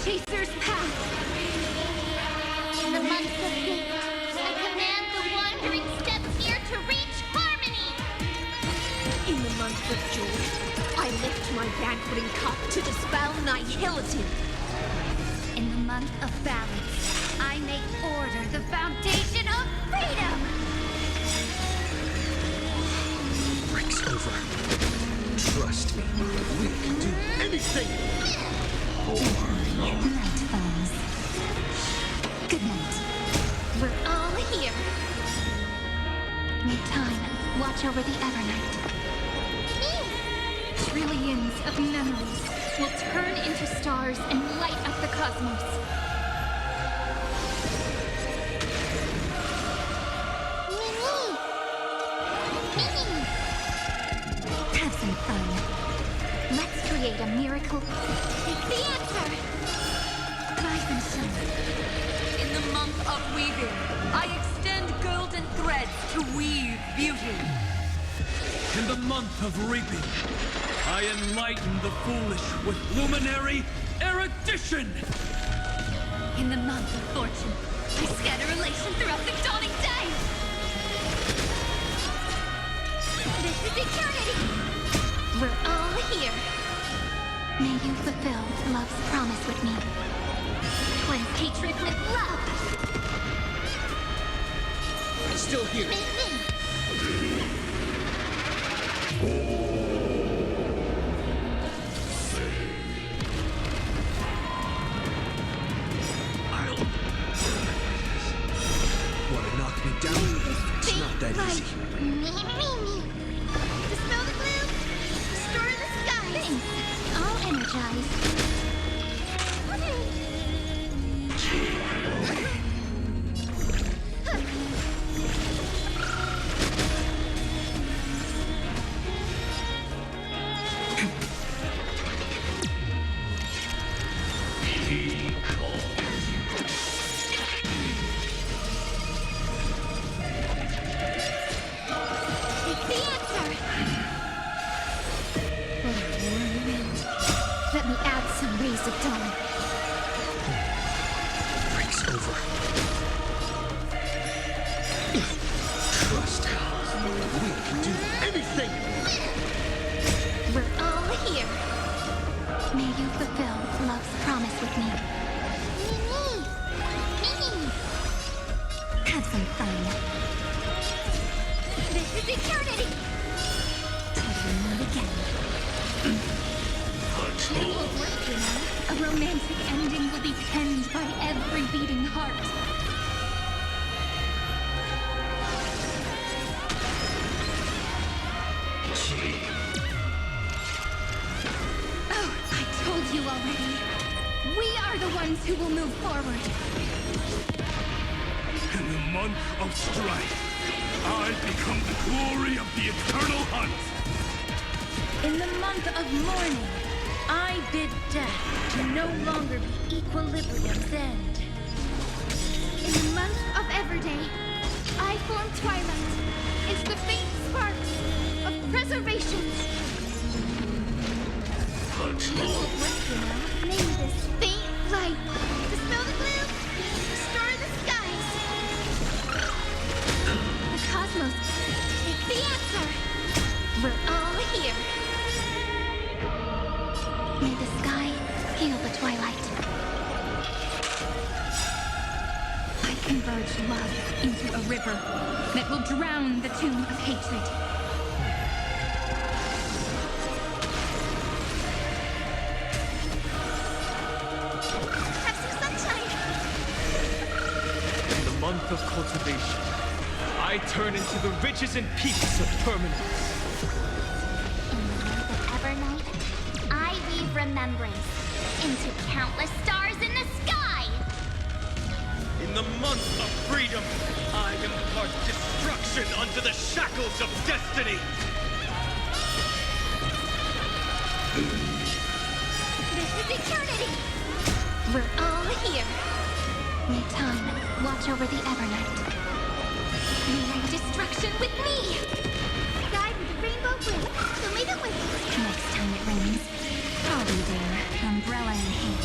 Chaser's path. In the months of fate, I command the wandering steps here to reach harmony. In the month of joy, I lift my banqueting cup to dispel nihility. In the month of balance, I make order the foundation of freedom. Breaks over. Trust me, we can do anything. Night falls. Good night. We're all here. May time watch over the Evernight. Trillions of memories will turn into stars and light up the cosmos. Have some fun. Let's create a miracle. Take the answer. Rise and shine. In the month of weaving, I extend golden threads to weave beauty. In the month of reaping, I enlighten the foolish with luminary erudition. In the month of fortune, I scatter elation throughout the dawning day. This is eternity. We're all here. May you fulfill love's promise with me. Cleanse hatred with love. Still here. Want to knock me down? It's not that easy. Dispel the gloom. Restore the sky. Thanks. All energized. Let me add some rays of dawn. Breaks over. Trust me, we can do anything. We're all here. May you fulfill love's promise with me. Have some fun. This is eternity. Till we meet again. It will work, you know. A romantic ending will be penned by every beating heart. Oh, I told you already. We are the ones who will move forward. In the month of strife, I become the glory of the eternal hunt. In the month of mourning, I bid death to no longer be equilibrium's end. In the month of Everday, I form twilight into the faint sparks of preservation. It will work, you know. May this faint light dispel the gloom, restore the skies. The cosmos, take the answer. We're all here. May the sky heal the twilight. I converge love into a river that will drown the tomb of hatred. Have some sunshine. In the month of cultivation, I turn into the riches and peace of permanence. In the month of Evernight, I weave remembrance into countless stars in the sky. In the month of freedom, I impart destruction unto the shackles of destiny. This is eternity. We're all here. May time watch over the Evernight. Unite destruction with me. Guide with the rainbow wind. So may the wind. Next time it rains, I'll be there, umbrella in hand.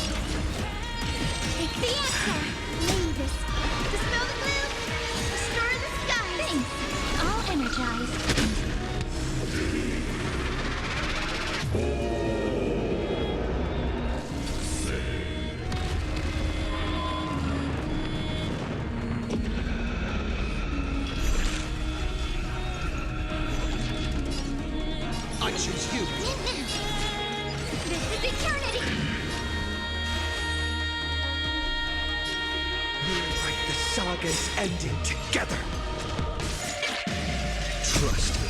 saga's ending together. Trust me,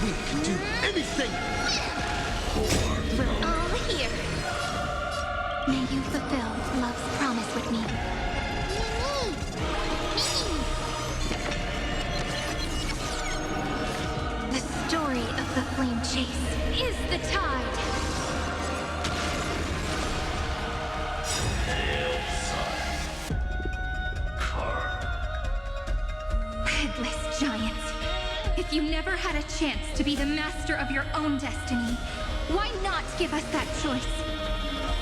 we can do anything. We're all here. May you fulfill love's promise with me. The story of the flame chase is the tide. Headless giant. If you never had a chance to be the master of your own destiny, why not give us that choice?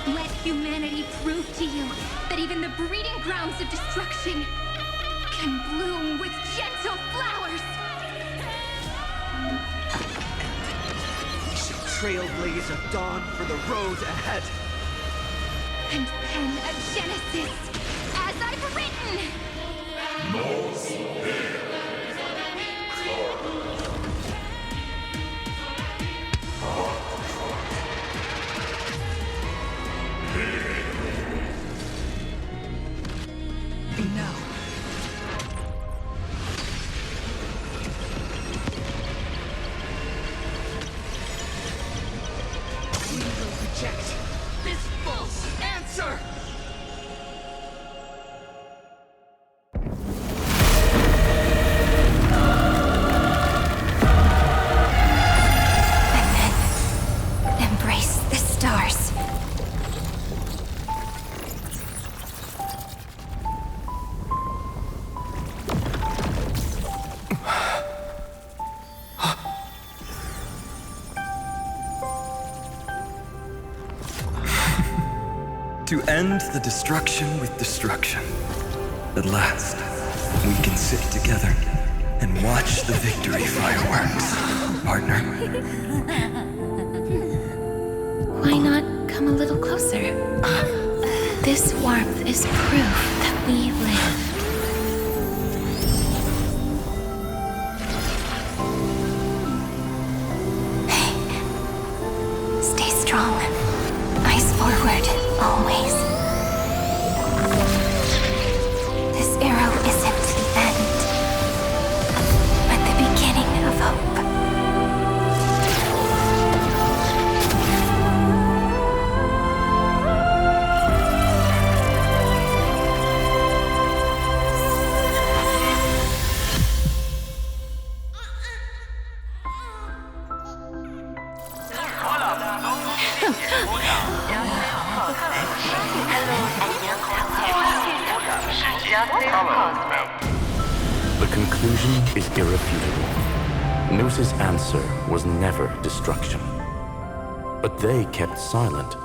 Let humanity prove to you that even the breeding grounds of destruction can bloom with gentle flowers. We shall trailblaze a dawn for the road ahead. And pen a genesis as I've written. Now. We will reject this false answer! And then embrace the stars. To end the destruction with destruction. At last, we can sit together and watch the victory fireworks, partner. Why not come a little closer? This warmth is proof that we live. Hey, stay strong. Eyes forward, always. This arrow isn't the end, but the beginning of hope. The conclusion is irrefutable. Noos's answer was never destruction. But they kept silent,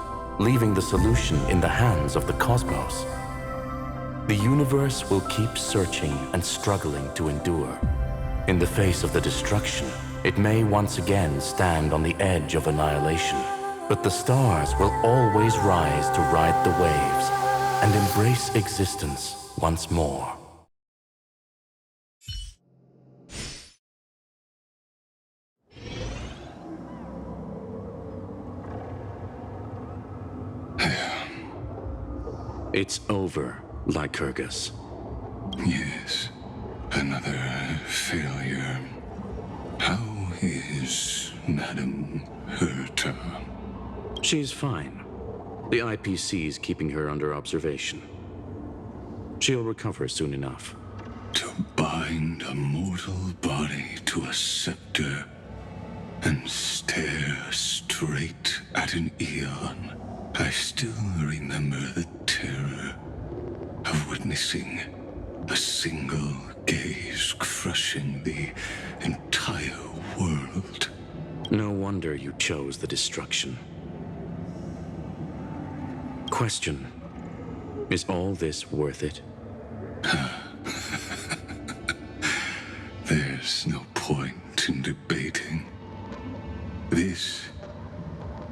leaving the solution in the hands of the cosmos. The universe will keep searching and struggling to endure. In the face of the destruction, it may once again stand on the edge of annihilation. But the stars will always rise to ride the waves and embrace existence once more. It's over, Lycurgus. Yes, another failure. How is Madame Herta? She's fine. The IPC's keeping her under observation. She'll recover soon enough. To bind a mortal body to a scepter and stare straight at an eon. I still remember the terror of witnessing a single gaze crushing the entire world. No wonder you chose the destruction. Question: is all this worth it? There's no point in debating. This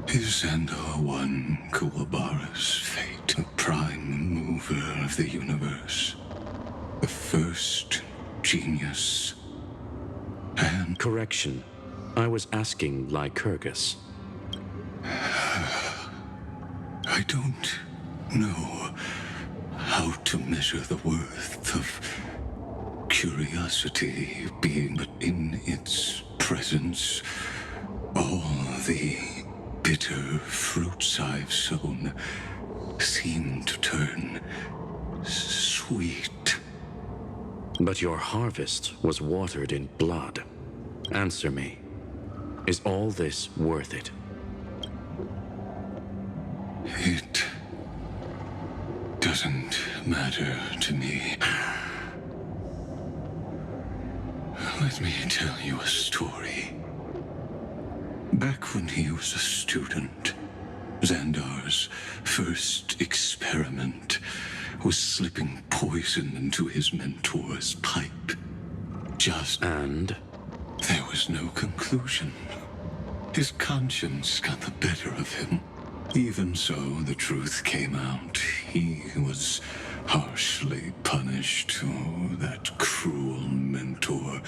is Xandar One Kuwabara's fate, the prime mover of the universe, the first genius, and... Correction. I was asking Lycurgus. I don't know how to measure the worth of curiosity being but in its presence, all the bitter fruits I've sown seem to turn sweet. But your harvest was watered in blood. Answer me. Is all this worth it? It doesn't matter to me. Let me tell you a story. Back when he was a student, Xandar's first experiment was slipping poison into his mentor's pipe. And? There was no conclusion. His conscience got the better of him. Even so, the truth came out. He was harshly punished. Oh, that cruel mentor.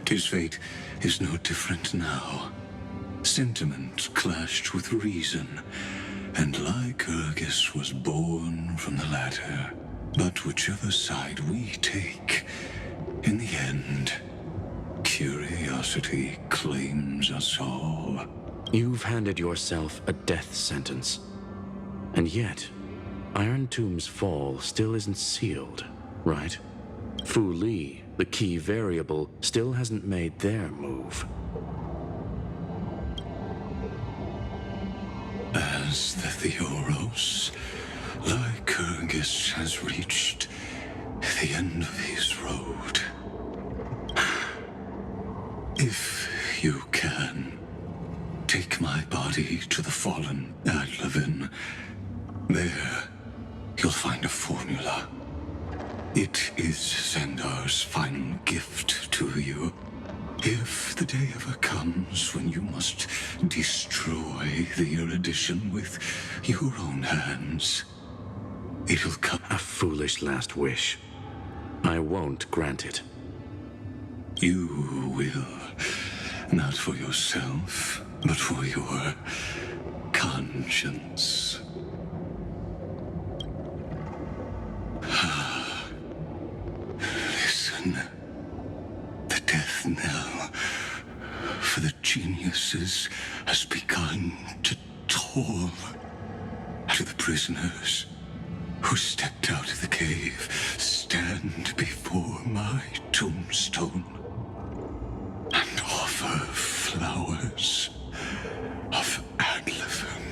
His fate is no different now. Sentiment clashed with reason, and Lycurgus was born from the latter. But whichever side we take, in the end, curiosity claims us all. You've handed yourself a death sentence. And yet, Iron Tomb's fall still isn't sealed, right? Fu Li, the key variable, still hasn't made their move. As the Theoros, Lycurgus has reached the end of his road. If you can, take my body to the fallen Adlevin. There, you'll find a formula. It is Xandar's final gift to you. If the day ever comes when you must destroy the erudition with your own hands, it'll come. A foolish last wish. I won't grant it. You will. Not for yourself, but for your conscience. Listen. The death knell for the geniuses has begun to toll. To the prisoners who stepped out of the cave, stand before my tombstone and offer flowers of Adlevin.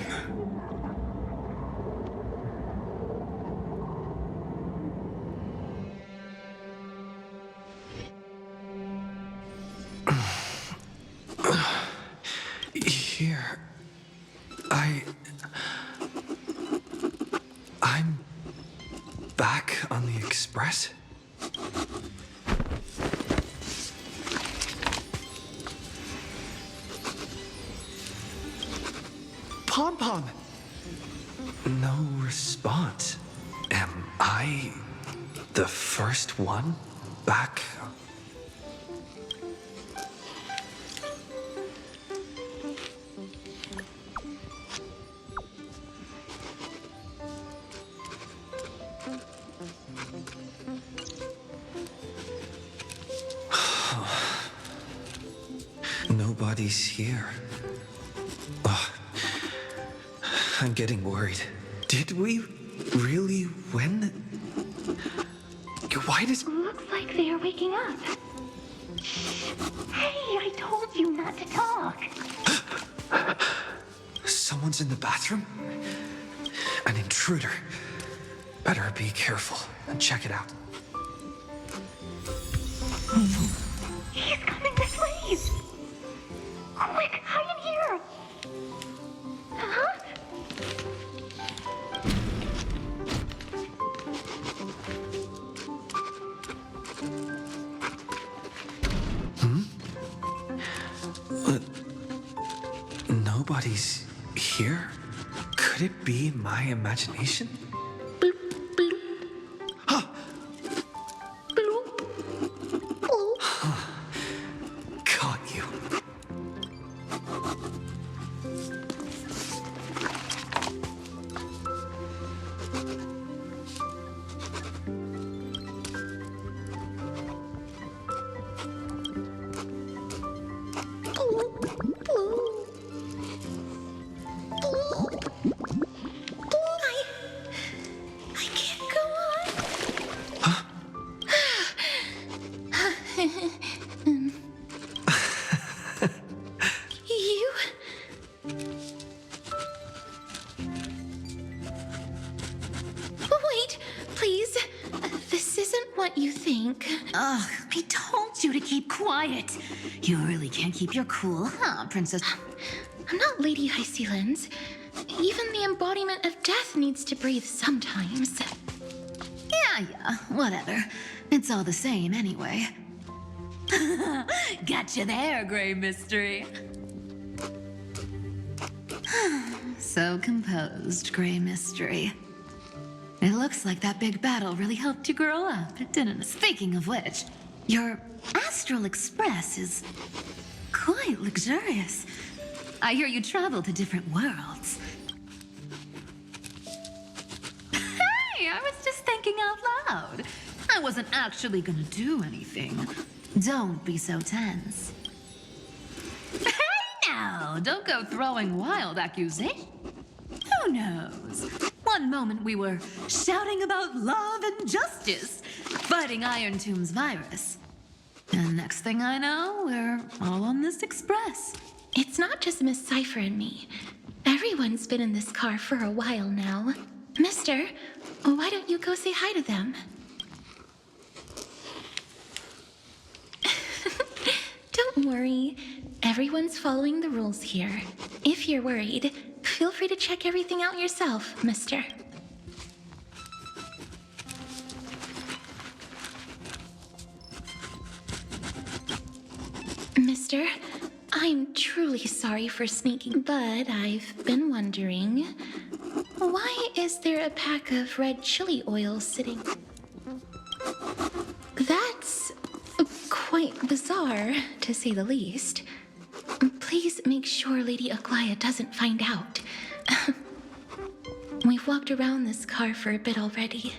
Here, I'm back on the Express? Pom-Pom! No response. Am I the first one back? Nobody's here. Oh, I'm getting worried. Did we really win? Why does... Looks like they are waking up. Hey, I told you not to talk. Someone's in the bathroom? An intruder. Better be careful and check it out. He's coming this way. Quick, hide in here. Huh? Nobody's here? Could it be my imagination? Caught you. that, you think? Ugh, I told you to keep quiet. You really can't keep your cool, huh, Princess? I'm not Lady Hysealens. Even the embodiment of death needs to breathe sometimes. Yeah, whatever. It's all the same anyway. Gotcha there, Grey Mystery. So composed, Grey Mystery. It looks like that big battle really helped you grow up, didn't it? Speaking of which, your Astral Express is quite luxurious. I hear you travel to different worlds. Hey, I was just thinking out loud. I wasn't actually gonna do anything. Don't be so tense. Hey now, don't go throwing wild accusations. Who knows? One moment we were shouting about love and justice, fighting Iron Tomb's virus. And next thing I know, we're all on this express. It's not just Miss Cypher and me. Everyone's been in this car for a while now. Mister, why don't you go say hi to them? Don't worry. Everyone's following the rules here. If you're worried, feel free to check everything out yourself, mister. Mister, I'm truly sorry for sneaking, but I've been wondering, why is there a pack of red chili oil sitting? That's quite bizarre, to say the least. Please make sure Lady Aglaya doesn't find out. We've walked around this car for a bit already.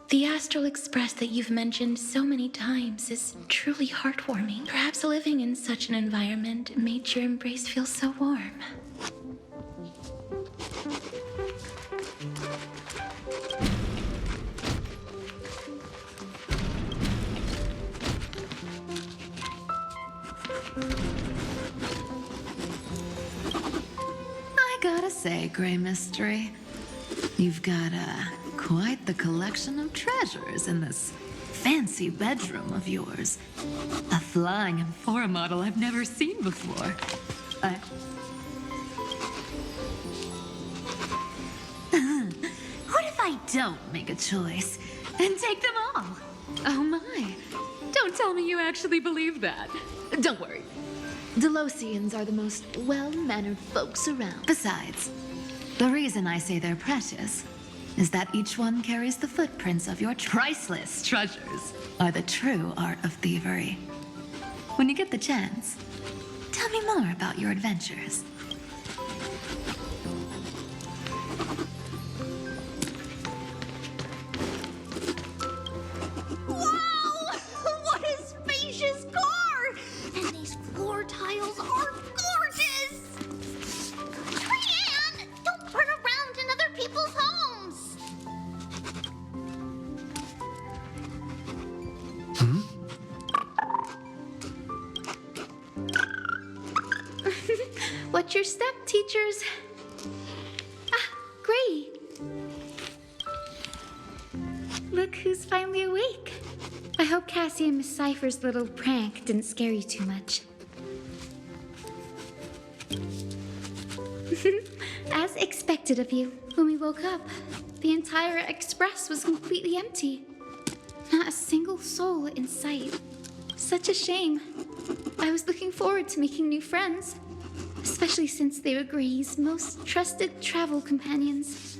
The Astral Express that you've mentioned so many times is truly heartwarming. Perhaps living in such an environment made your embrace feel so warm. I gotta say, Grey Mystery, you've got quite the collection of treasures in this fancy bedroom of yours. A flying Amphora model I've never seen before. What if I don't make a choice and take them all? Oh my. Don't tell me you actually believe that. Don't worry. Delosians are the most well-mannered folks around. Besides, the reason I say they're precious is that each one carries the footprints of your priceless treasures, are the true art of thievery. When you get the chance, tell me more about your adventures. Wow! What a spacious car! And these floor tiles are gorgeous! Trian! Don't run around in other people's homes! Watch your step, teachers. Ah, Gray. Look who's finally awake. I hope Cassie and Miss Cypher's little prank didn't scare you too much. As expected of you, when we woke up, the entire express was completely empty. Not a single soul in sight. Such a shame. I was looking forward to making new friends, especially since they were Gray's most trusted travel companions.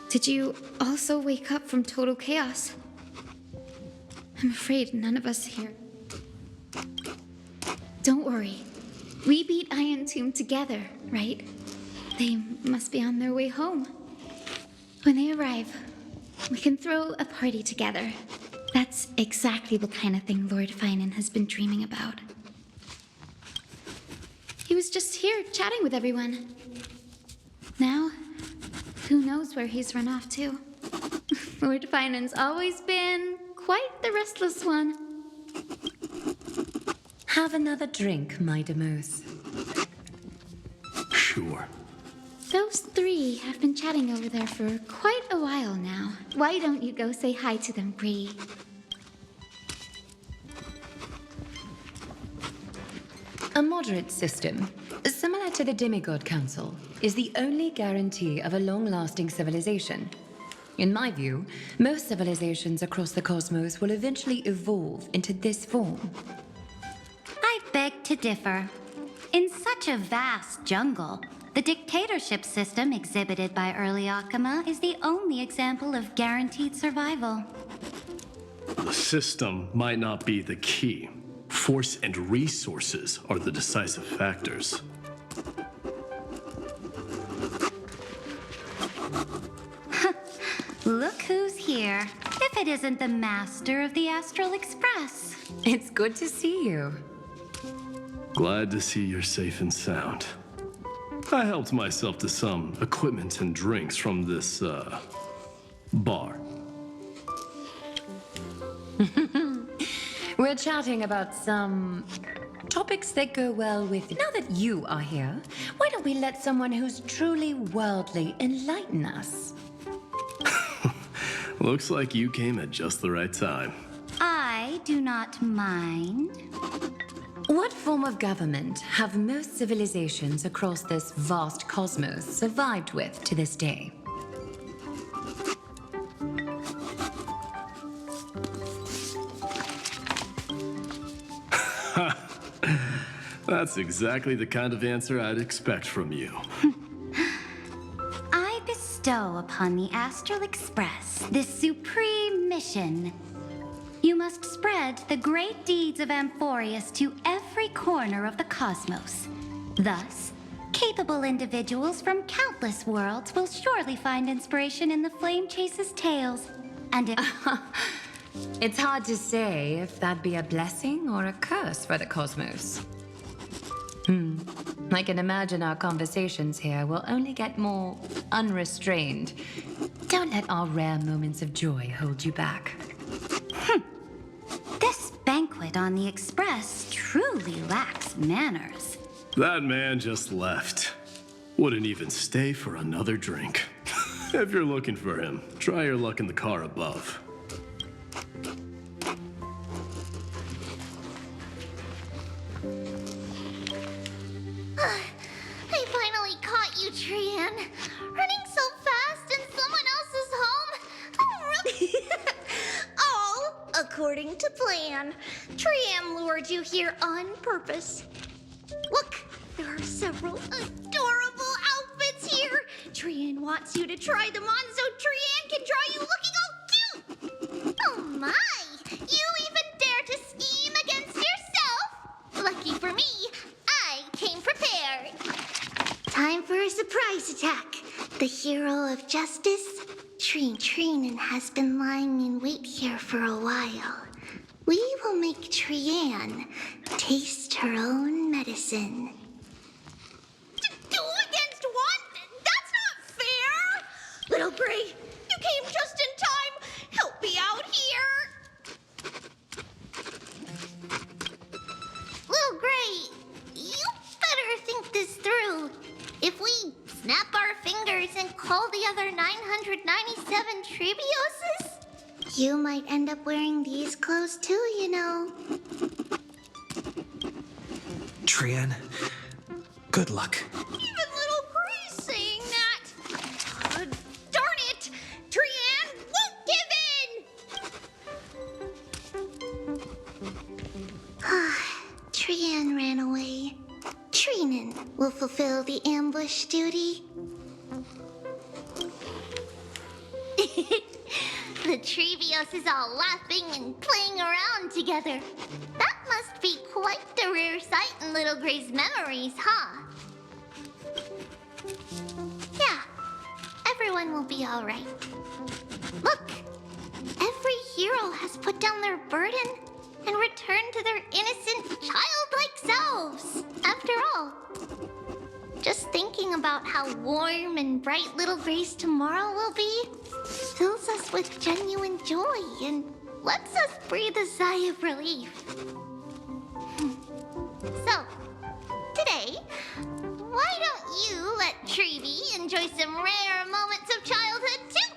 Did you also wake up from total chaos? I'm afraid none of us here. Don't worry. We beat Iron Tomb together, right? They must be on their way home. When they arrive, we can throw a party together. That's exactly the kind of thing Lord Finan has been dreaming about. He was just here chatting with everyone. Now, who knows where he's run off to? Lord Finan's always been quite the restless one. Have another drink, my Demuth. Sure. Those Those three have been chatting over there for quite a while now. Why don't you go say hi to them, Bree? A moderate system, similar to the Demigod Council, is the only guarantee of a long-lasting civilization. In my view, most civilizations across the cosmos will eventually evolve into this form. I beg to differ. In such a vast jungle, the dictatorship system exhibited by early Akama is the only example of guaranteed survival. The system might not be the key. Force and resources are the decisive factors. Look who's here. If it isn't the master of the Astral Express. It's good to see you. Glad to see you're safe and sound. I helped myself to some equipment and drinks from this, bar. We're chatting about some topics that go well with... Now that you are here, why don't we let someone who's truly worldly enlighten us? Looks like you came at just the right time. I do not mind. What form of government have most civilizations across this vast cosmos survived with to this day? That's exactly the kind of answer I'd expect from you. I bestow upon the Astral Express this supreme mission. You must spread the great deeds of Amphorius to every corner of the cosmos. Thus, capable individuals from countless worlds will surely find inspiration in the Flame Chase's tales. And if... It's hard to say if that'd be a blessing or a curse for the cosmos. I can imagine our conversations here will only get more unrestrained. Don't let our rare moments of joy hold you back. This banquet on the Express truly lacks manners. That man just left. Wouldn't even stay for another drink. If you're looking for him, try your luck in the car above. I finally caught you, Trian. Running so fast in someone else's home. All according to plan. Trian lured you here on purpose. Look, there are several adorable outfits here. Trian wants you to try them on so Trian can draw you looking all cute. Oh my! You even dare to scheme against yourself? Lucky for me, I came prepared. Time for a surprise attack. The hero of justice, Trinan has been lying in wait here for a while. We will make Trian taste her own medicine. Two against one? That's not fair! Little Gray, you came just in time. Help me out here. Little Gray, you better think this through. If we snap our fingers and call the other 997 Trebioses, you might end up wearing these clothes too, you know. Trian, good luck. Even little Gray's saying that. Darn it! Trian won't give in! Trian ran away. Trinan will fulfill the ambush duty. The Trevios is all laughing and playing around together. That must be quite the rare sight in Little Gray's memories, huh? Yeah, everyone will be all right. Look, every hero has put down their burden and returned to their innocent, childlike selves. After all, just thinking about how warm and bright Little Gray's tomorrow will be fills us with genuine joy and lets us breathe a sigh of relief. So, today, why don't you let Treevee enjoy some rare moments of childhood too.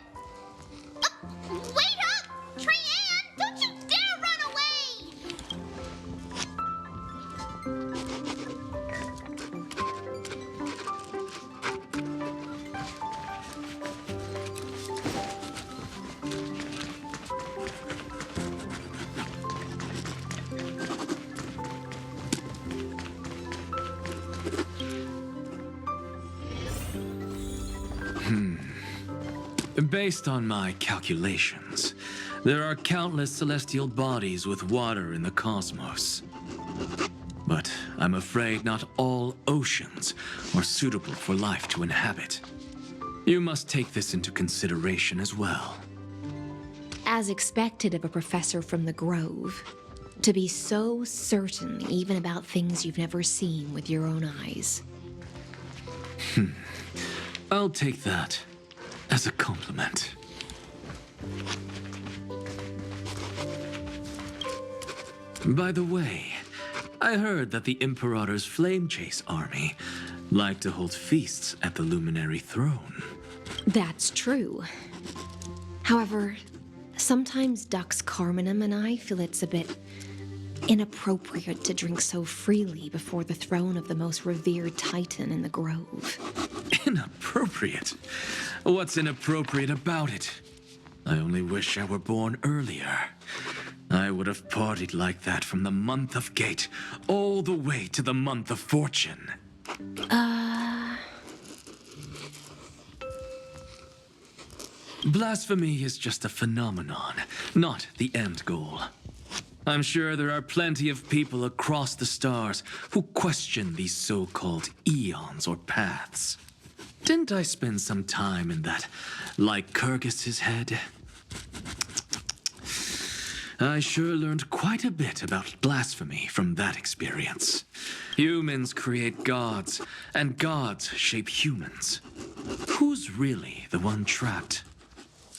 Wait up! Trianne, don't you dare run away! Based on my calculations, there are countless celestial bodies with water in the cosmos. But I'm afraid not all oceans are suitable for life to inhabit. You must take this into consideration as well. As expected of a professor from the Grove, to be so certain even about things you've never seen with your own eyes. I'll take that as a compliment. By the way, I heard that the Imperator's Flame Chase army like to hold feasts at the Luminary Throne. That's true. However, sometimes Dux Carminum and I feel it's a bit inappropriate to drink so freely before the throne of the most revered Titan in the Grove. Inappropriate? What's inappropriate about it? I only wish I were born earlier. I would have partied like that from the month of Gate all the way to the month of Fortune. Blasphemy is just a phenomenon, not the end goal. I'm sure there are plenty of people across the stars who question these so-called eons or paths. Didn't I spend some time in that Lycurgus's head? I sure learned quite a bit about blasphemy from that experience. Humans create gods, and gods shape humans. Who's really the one trapped?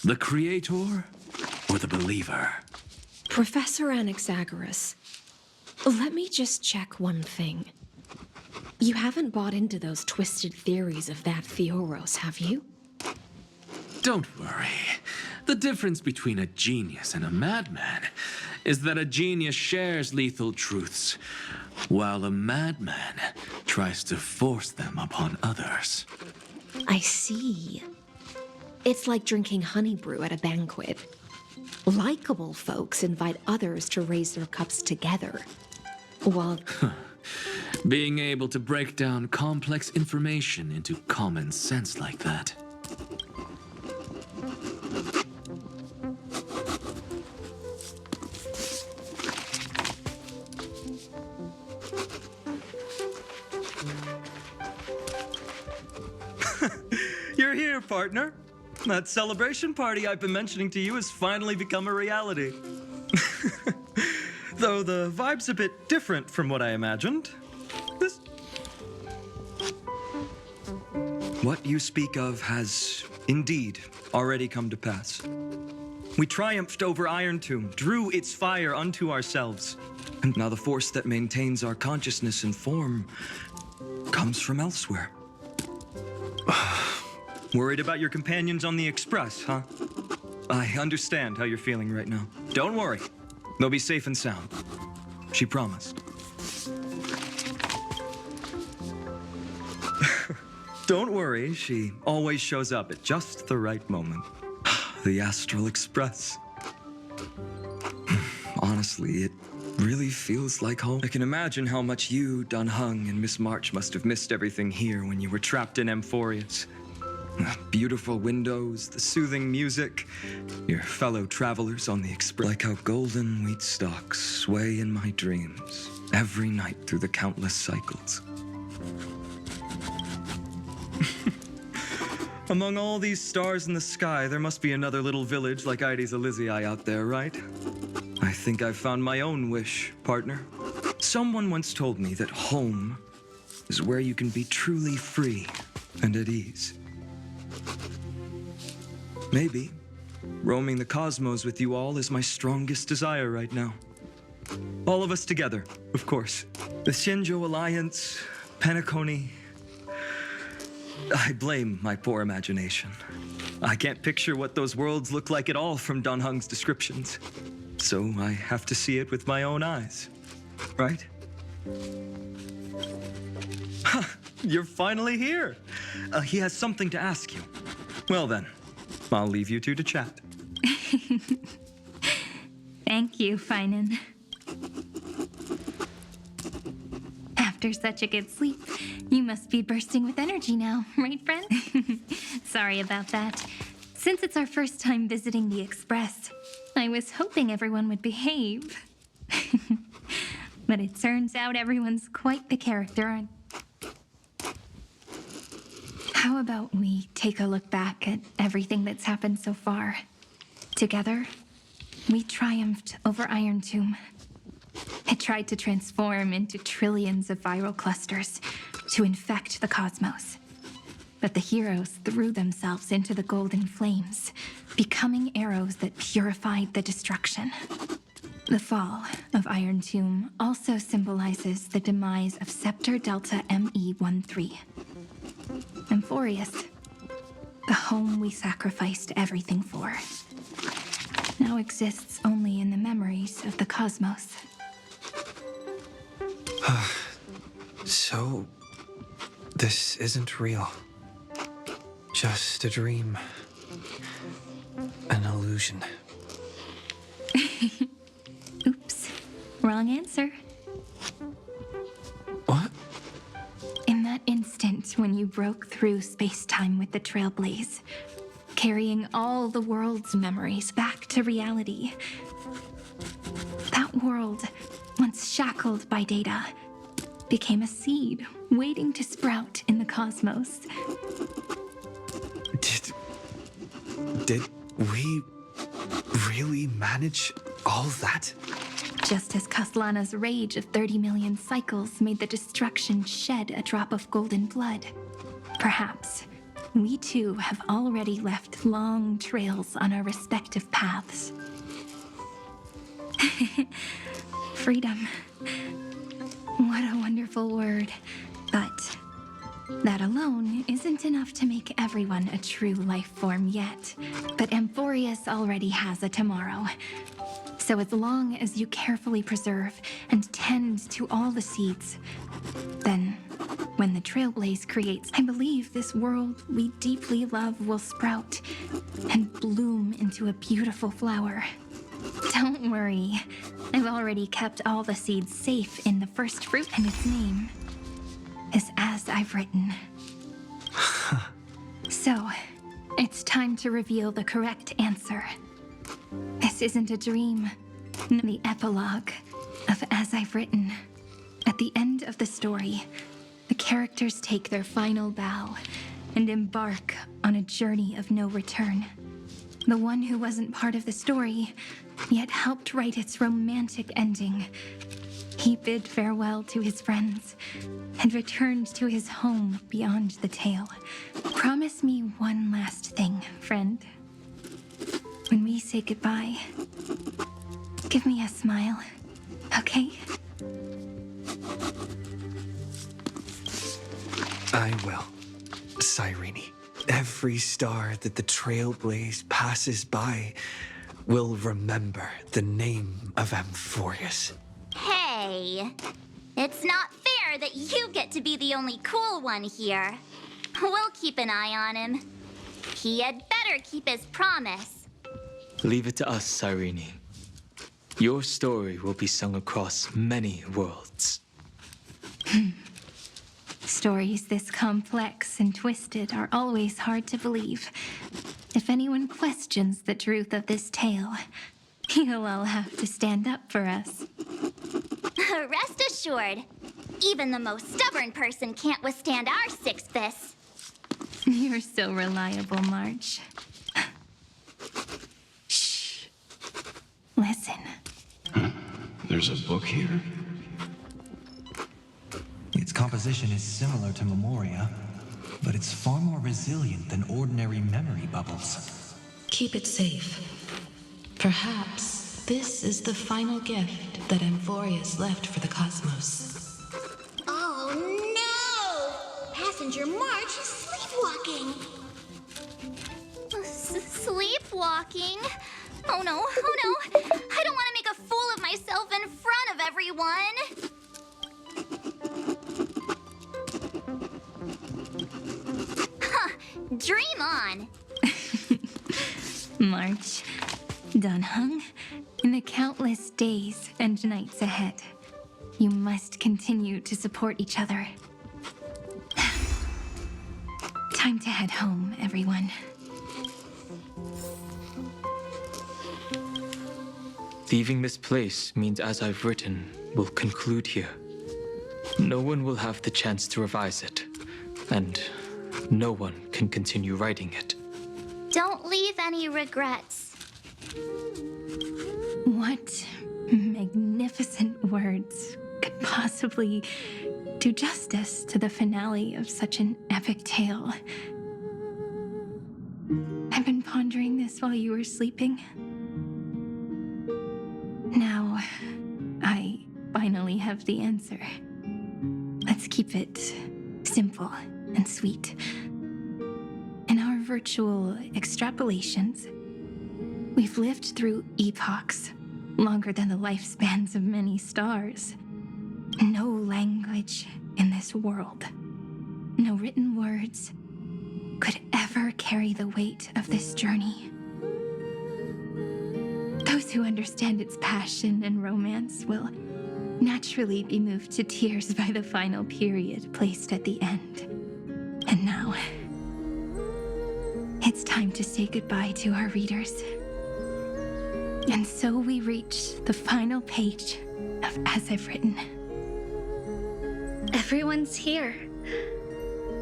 The creator or the believer? Professor Anaxagoras, let me just check one thing. You haven't bought into those twisted theories of that Theoros, have you? Don't worry. The difference between a genius and a madman is that a genius shares lethal truths, while a madman tries to force them upon others. I see. It's like drinking honey brew at a banquet. Likeable folks invite others to raise their cups together, while... Being able to break down complex information into common sense like that. You're here, partner. That celebration party I've been mentioning to you has finally become a reality. Though the vibe's a bit different from what I imagined. What you speak of has indeed already come to pass. We triumphed over Iron Tomb, drew its fire unto ourselves. And now the force that maintains our consciousness and form comes from elsewhere. Worried about your companions on the Express, huh? I understand how you're feeling right now. Don't worry. They'll be safe and sound. She promised. Don't worry, she always shows up at just the right moment. The Astral Express. Honestly, it really feels like home. I can imagine how much you, Dun Hung, and Miss March must have missed everything here when you were trapped in Amphorius. The beautiful windows, the soothing music, your fellow travelers on the Express. Like how golden wheat stalks sway in my dreams every night through the countless cycles. Among all these stars in the sky, there must be another little village like Ides Elysiae out there, right? I think I've found my own wish, partner. Someone once told me that home is where you can be truly free and at ease. Maybe roaming the cosmos with you all is my strongest desire right now. All of us together, of course. The Shinjo Alliance, Penacony, I blame my poor imagination. I can't picture what those worlds look like at all from Don Hung's descriptions. So I have to see it with my own eyes. Right? You're finally here. He has something to ask you. Well then, I'll leave you two to chat. Thank you, Finan. After such a good sleep, you must be bursting with energy now, right, friend? Sorry about that. Since it's our first time visiting the Express, I was hoping everyone would behave. But it turns out everyone's quite the character. How about we take a look back at everything that's happened so far? Together, we triumphed over Iron Tomb. It tried to transform into trillions of viral clusters to infect the cosmos. But the heroes threw themselves into the golden flames, becoming arrows that purified the destruction. The fall of Iron Tomb also symbolizes the demise of Scepter Delta ME-13. Amphorius, the home we sacrificed everything for, now exists only in the memories of the cosmos. So, this isn't real. Just a dream. An illusion. Oops. Wrong answer. What? In that instant when you broke through space-time with the Trailblaze, carrying all the world's memories back to reality, that world, once shackled by data, became a seed waiting to sprout in the cosmos. Did we really manage all that? Just as Kaslana's rage of 30 million cycles made the destruction shed a drop of golden blood, perhaps we too have already left long trails on our respective paths. Freedom. What a wonderful word. But that alone isn't enough to make everyone a true life form yet. But Amphorius already has a tomorrow. So as long as you carefully preserve and tend to all the seeds, then when the Trailblaze creates, I believe this world we deeply love will sprout and bloom into a beautiful flower. Don't worry. I've already kept all the seeds safe in the first fruit, and its name is As I've Written. So, it's time to reveal the correct answer. This isn't a dream. The epilogue of As I've Written. At the end of the story, the characters take their final bow and embark on a journey of no return. The one who wasn't part of the story, yet helped write its romantic ending. He bid farewell to his friends and returned to his home beyond the tale. Promise me one last thing, friend. When we say goodbye, give me a smile, okay? I will, Cyrene. Every star that the Trailblaze passes by will remember the name of Amphorius. Hey, it's not fair that you get to be the only cool one here. We'll keep an eye on him. He had better keep his promise. Leave it to us, Cyrene. Your story will be sung across many worlds. Stories this complex and twisted are always hard to believe. If anyone questions the truth of this tale, you'll all have to stand up for us. Rest assured, even the most stubborn person can't withstand our six fists. You're so reliable, March. Shh. Listen. There's a book here? Its composition is similar to Memoria, but it's far more resilient than ordinary memory bubbles. Keep it safe. Perhaps this is the final gift that Amphorius left for the cosmos. Oh no! Passenger March is sleepwalking! walking. Oh no, oh no. I don't want to make a fool of myself in front of everyone. Huh, dream on. March, Danhung, in the countless days and nights ahead, you must continue to support each other. Time to head home, everyone. Leaving this place means, as I've written, will conclude here. No one will have the chance to revise it, and no one can continue writing it. Don't leave any regrets. What magnificent words could possibly do justice to the finale of such an epic tale? I've been pondering this while you were sleeping. Now, I finally have the answer. Let's keep it simple and sweet. In our virtual extrapolations, we've lived through epochs longer than the lifespans of many stars. No language in this world, no written words, could ever carry the weight of this journey. Those who understand its passion and romance will naturally be moved to tears by the final period placed at the end. And now, it's time to say goodbye to our readers. And so we reach the final page of As I've Written. Everyone's here.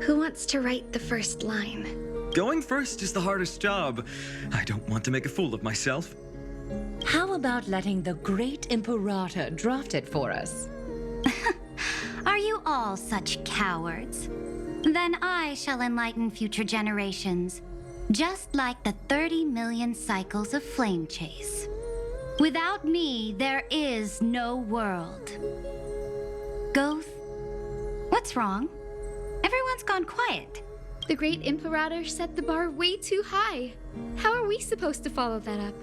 Who wants to write the first line? Going first is the hardest job. I don't want to make a fool of myself. How about letting the great Imperator draft it for us? Are you all such cowards? Then I shall enlighten future generations, just like the 30 million cycles of flame chase. Without me, there is no world. Goth, what's wrong? Everyone's gone quiet. The great Imperator set the bar way too high. How are we supposed to follow that up?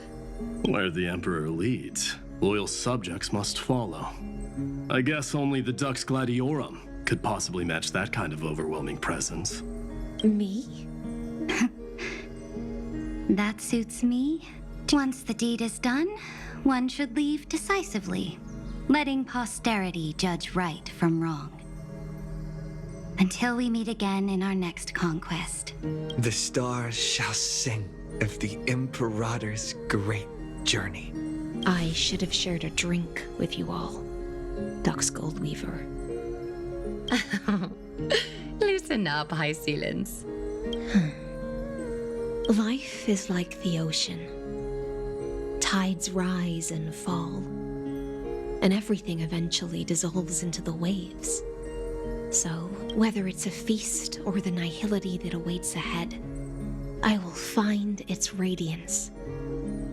Where the Emperor leads, loyal subjects must follow. I guess only the Dux Gladiorum could possibly match that kind of overwhelming presence. Me? That suits me. Once the deed is done, one should leave decisively, letting posterity judge right from wrong. Until we meet again in our next conquest. The stars shall sing of the Imperator's great journey. I should have shared a drink with you all, Dux Goldweaver. Loosen up, High Sealants. Life is like the ocean. Tides rise and fall, and everything eventually dissolves into the waves. So, whether it's a feast or the nihility that awaits ahead, I will find its radiance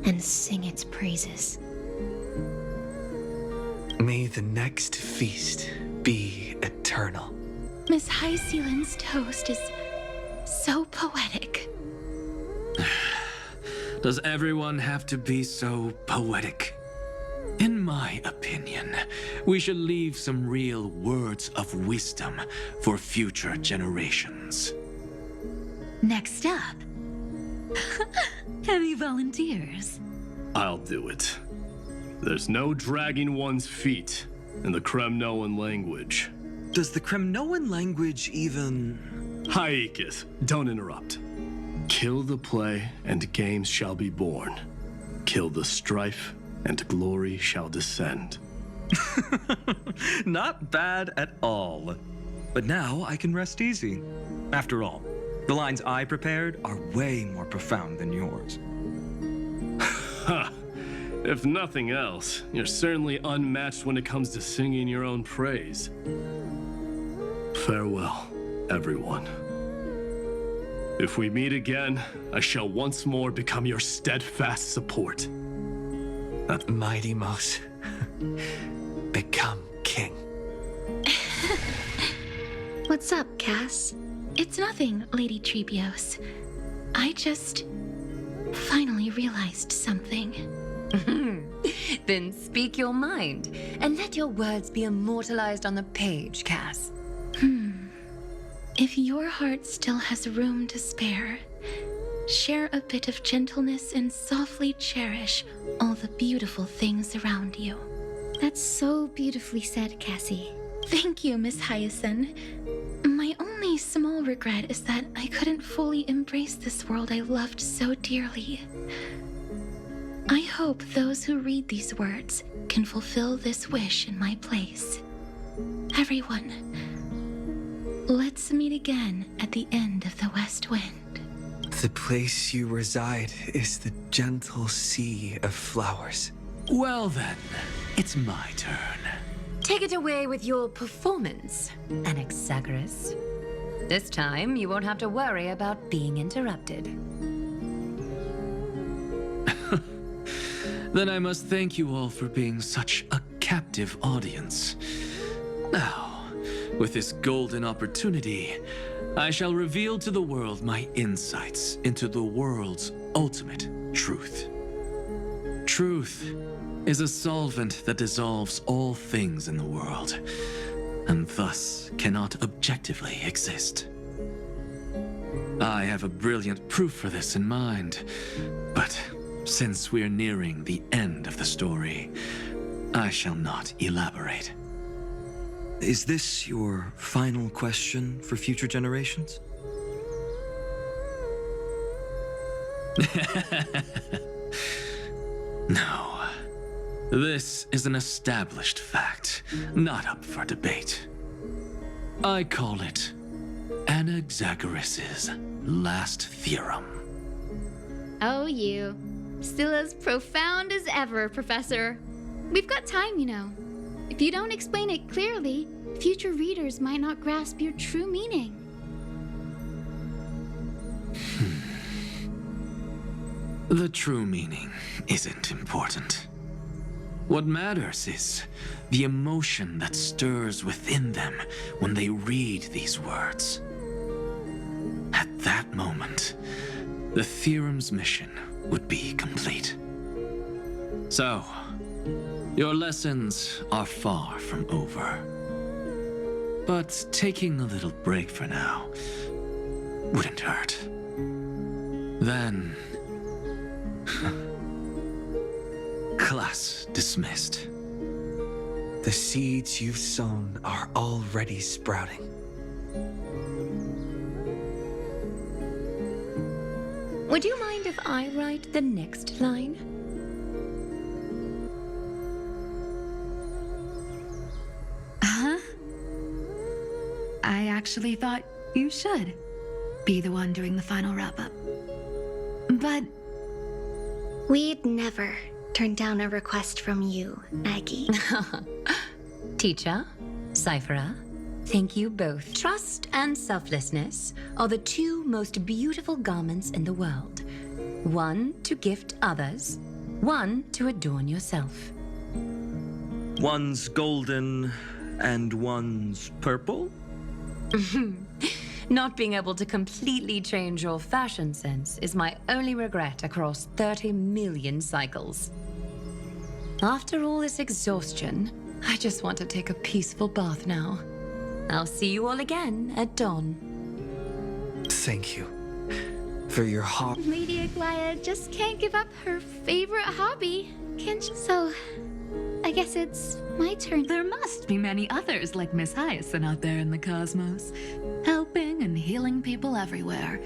and sing its praises. May the next feast be eternal. Miss High Sealand's toast is so poetic. Does everyone have to be so poetic? In my opinion, we should leave some real words of wisdom for future generations. Next up, any volunteers? I'll do it. There's no dragging one's feet in the Kremnoan language. Does the Kremnoan language even... Haikis, don't interrupt. Kill the play, and games shall be born. Kill the strife, and glory shall descend. Not bad at all. But now I can rest easy. After all, the lines I prepared are way more profound than yours. Ha! If nothing else, you're certainly unmatched when it comes to singing your own praise. Farewell, everyone. If we meet again, I shall once more become your steadfast support. Mighty Mouse, become king. What's up, Cass? It's nothing, Lady Trebios. I just finally realized something. Then speak your mind, and let your words be immortalized on the page, Cass. If your heart still has room to spare, share a bit of gentleness and softly cherish all the beautiful things around you. That's so beautifully said, Cassie. Thank you, Miss Hyacinth. My only small regret is that I couldn't fully embrace this world I loved so dearly. I hope those who read these words can fulfill this wish in my place. Everyone, let's meet again at the end of the West Wind. The place you reside is the gentle sea of flowers. Well then, it's my turn. Take it away with your performance, Anaxagoras. This time, you won't have to worry about being interrupted. Then I must thank you all for being such a captive audience. Now, with this golden opportunity, I shall reveal to the world my insights into the world's ultimate truth. Truth is a solvent that dissolves all things in the world, and thus cannot objectively exist. I have a brilliant proof for this in mind, but since we're nearing the end of the story, I shall not elaborate. Is this your final question for future generations? No. This is an established fact, not up for debate. I call it Anaxagoras' last theorem. Oh, you. Still as profound as ever, Professor. We've got time, you know. If you don't explain it clearly, future readers might not grasp your true meaning. The true meaning isn't important. What matters is the emotion that stirs within them when they read these words. At that moment, the theorem's mission would be complete. So, your lessons are far from over. But taking a little break for now wouldn't hurt. Then... Class dismissed. The seeds you've sown are already sprouting. Would you mind if I write the next line? Huh? I actually thought you should be the one doing the final wrap-up. But we'd never turn down a request from you, Aggie. Teacher, Cyphera, thank you both. Trust and selflessness are the two most beautiful garments in the world. One to gift others, one to adorn yourself. One's golden and one's purple? Not being able to completely change your fashion sense is my only regret across 30 million cycles. After all this exhaustion, I just want to take a peaceful bath now. I'll see you all again at dawn. Thank you for your heart. Lady Aglaia just can't give up her favorite hobby, can she? So, I guess it's my turn. There must be many others like Miss Hyacinth out there in the cosmos, helping and healing people everywhere.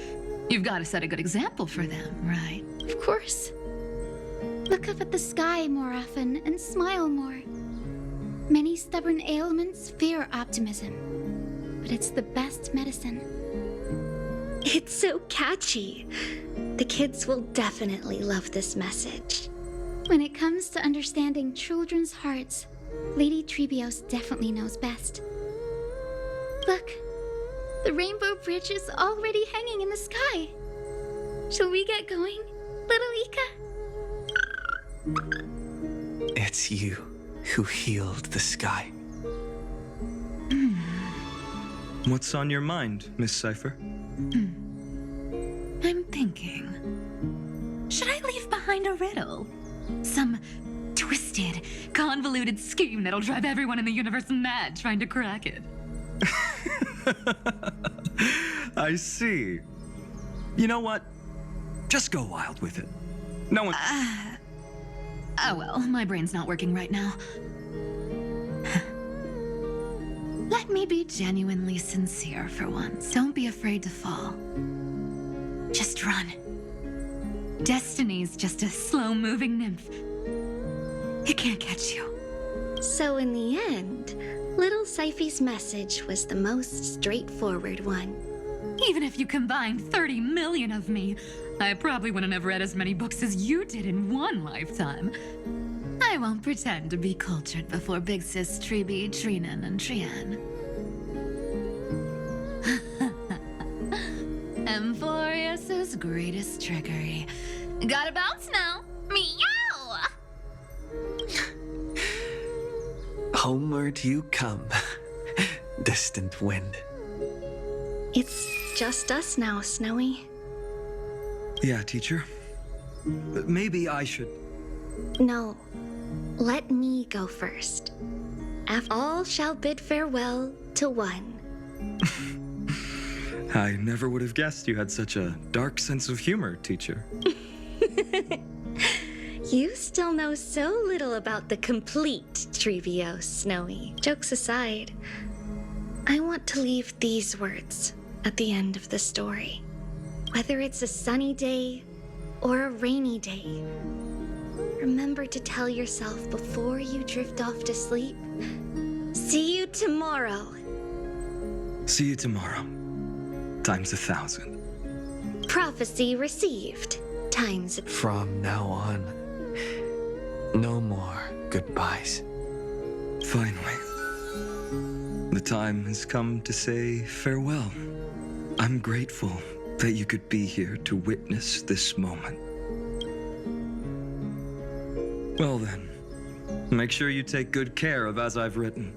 You've got to set a good example for them, right? Of course. Look up at the sky more often and smile more. Many stubborn ailments fear optimism, but it's the best medicine. It's so catchy. The kids will definitely love this message. When it comes to understanding children's hearts, Lady Trebios definitely knows best. Look, the Rainbow Bridge is already hanging in the sky. Shall we get going, little Ika? It's you who healed the sky. What's on your mind, Miss Cypher? I'm thinking. behind a riddle. Some twisted, convoluted scheme that'll drive everyone in the universe mad trying to crack it. I see. You know what? Just go wild with it. No one... Oh well, my brain's not working right now. Let me be genuinely sincere for once. Don't be afraid to fall. Just run. Destiny's just a slow-moving nymph. It can't catch you. So in the end, little Syphy's message was the most straightforward one. Even if you combined 30 million of me, I probably wouldn't have read as many books as you did in one lifetime. I won't pretend to be cultured before Big Sis Treeby, Trinan, and Trian. Emphorius's greatest trickery. Gotta bounce now. Meow! Homeward you come, distant wind. It's just us now, Snowy. Yeah, teacher. Maybe I should... No, let me go first. After all shall bid farewell to one. I never would have guessed you had such a dark sense of humor, teacher. You still know so little about the complete Trevio, Snowy. Jokes aside, I want to leave these words at the end of the story. Whether it's a sunny day or a rainy day, remember to tell yourself before you drift off to sleep, see you tomorrow. See you tomorrow. Times 1,000. Prophecy received. Times... From now on, no more goodbyes. Finally, the time has come to say farewell. I'm grateful that you could be here to witness this moment. Well then, make sure you take good care of as I've written.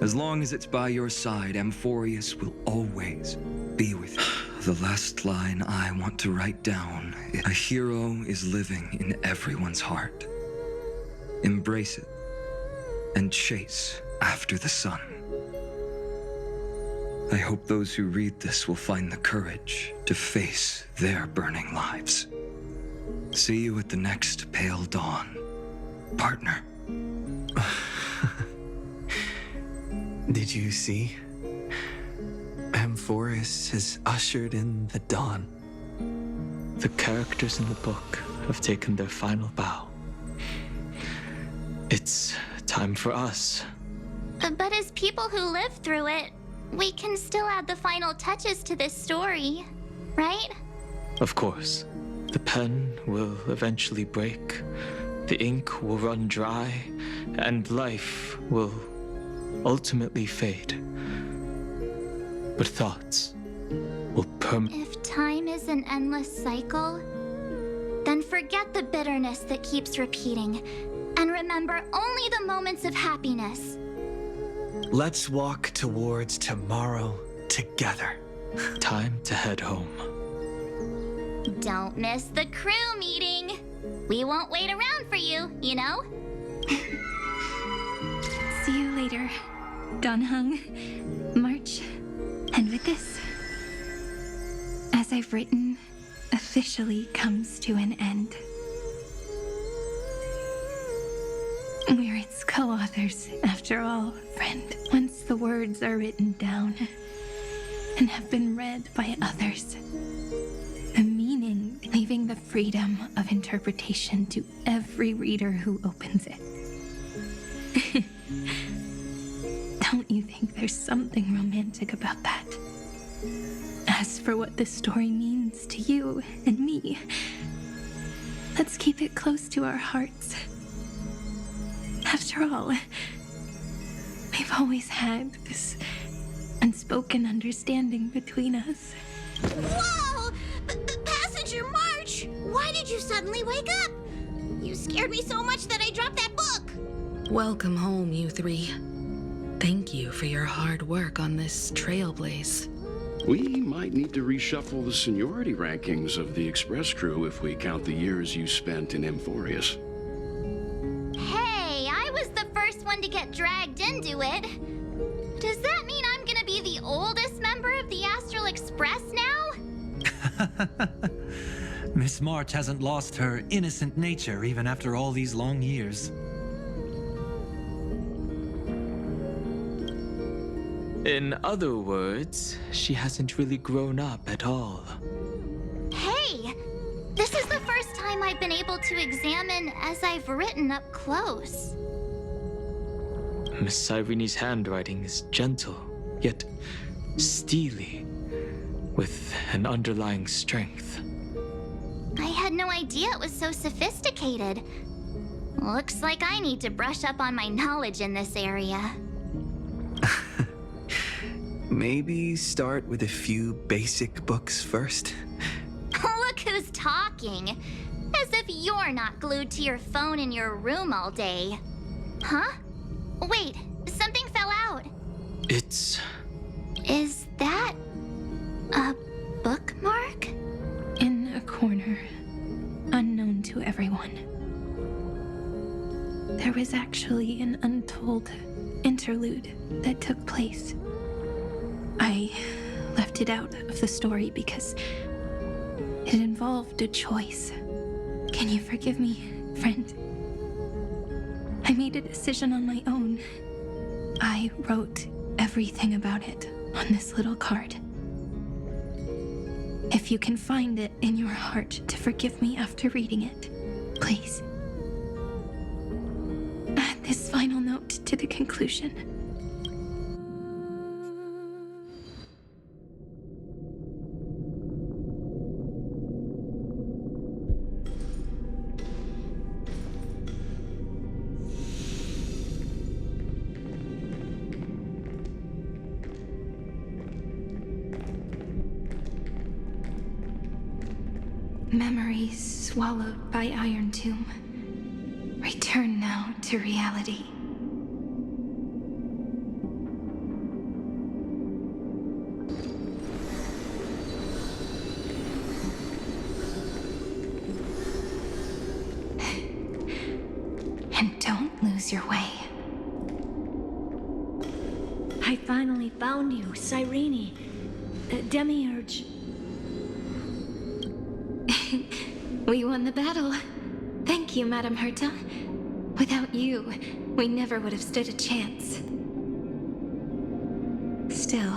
As long as it's by your side, Amphorius will always be with you. The last line I want to write down is, a hero is living in everyone's heart. Embrace it and chase after the sun. I hope those who read this will find the courage to face their burning lives. See you at the next pale dawn, partner. Did you see? Amphorius has ushered in the dawn. The characters in the book have taken their final bow. It's time for us. But as people who lived through it, we can still add the final touches to this story, right? Of course. The pen will eventually break, the ink will run dry, and life will ultimately fade. But thoughts will If time is an endless cycle, then forget the bitterness that keeps repeating, and remember only the moments of happiness. Let's walk towards tomorrow together. Time to head home. Don't miss the crew meeting. We won't wait around for you, you know? See you later, Donhung, March, and with this, as I've written, officially comes to an end. We're its co-authors, after all, friend. Once the words are written down and have been read by others, the meaning leaving the freedom of interpretation to every reader who opens it. Don't you think there's something romantic about that? As for what this story means to you and me, let's keep it close to our hearts. After all, we've always had this unspoken understanding between us. Whoa! Passenger March! Why did you suddenly wake up? You scared me so much that I dropped that book! Welcome home, you three. Thank you for your hard work on this trailblaze. We might need to reshuffle the seniority rankings of the Express crew if we count the years you spent in Amphorius. Hey, I was the first one to get dragged into it. Does that mean I'm gonna be the oldest member of the Astral Express now? Miss March hasn't lost her innocent nature even after all these long years. In other words, she hasn't really grown up at all. Hey, this is the first time I've been able to examine as I've written up close. Miss Irene's handwriting is gentle, yet steely, with an underlying strength. I had no idea it was so sophisticated. Looks like I need to brush up on my knowledge in this area. Maybe start with a few basic books first. Look who's talking. As if you're not glued to your phone in your room all day. Huh? Wait, something fell out. It's... Is that a bookmark? In a corner, unknown to everyone. There was actually an untold interlude that took place. I left it out of the story because it involved a choice. Can you forgive me, friend? I made a decision on my own. I wrote everything about it on this little card. If you can find it in your heart to forgive me after reading it, please. Add this final note to the conclusion. Memories swallowed by Iron Tomb. Return now to reality. And don't lose your way. I finally found you, Cyrene. Demiurge. We won the battle. Thank you, Madam Herta. Without you, we never would have stood a chance. Still,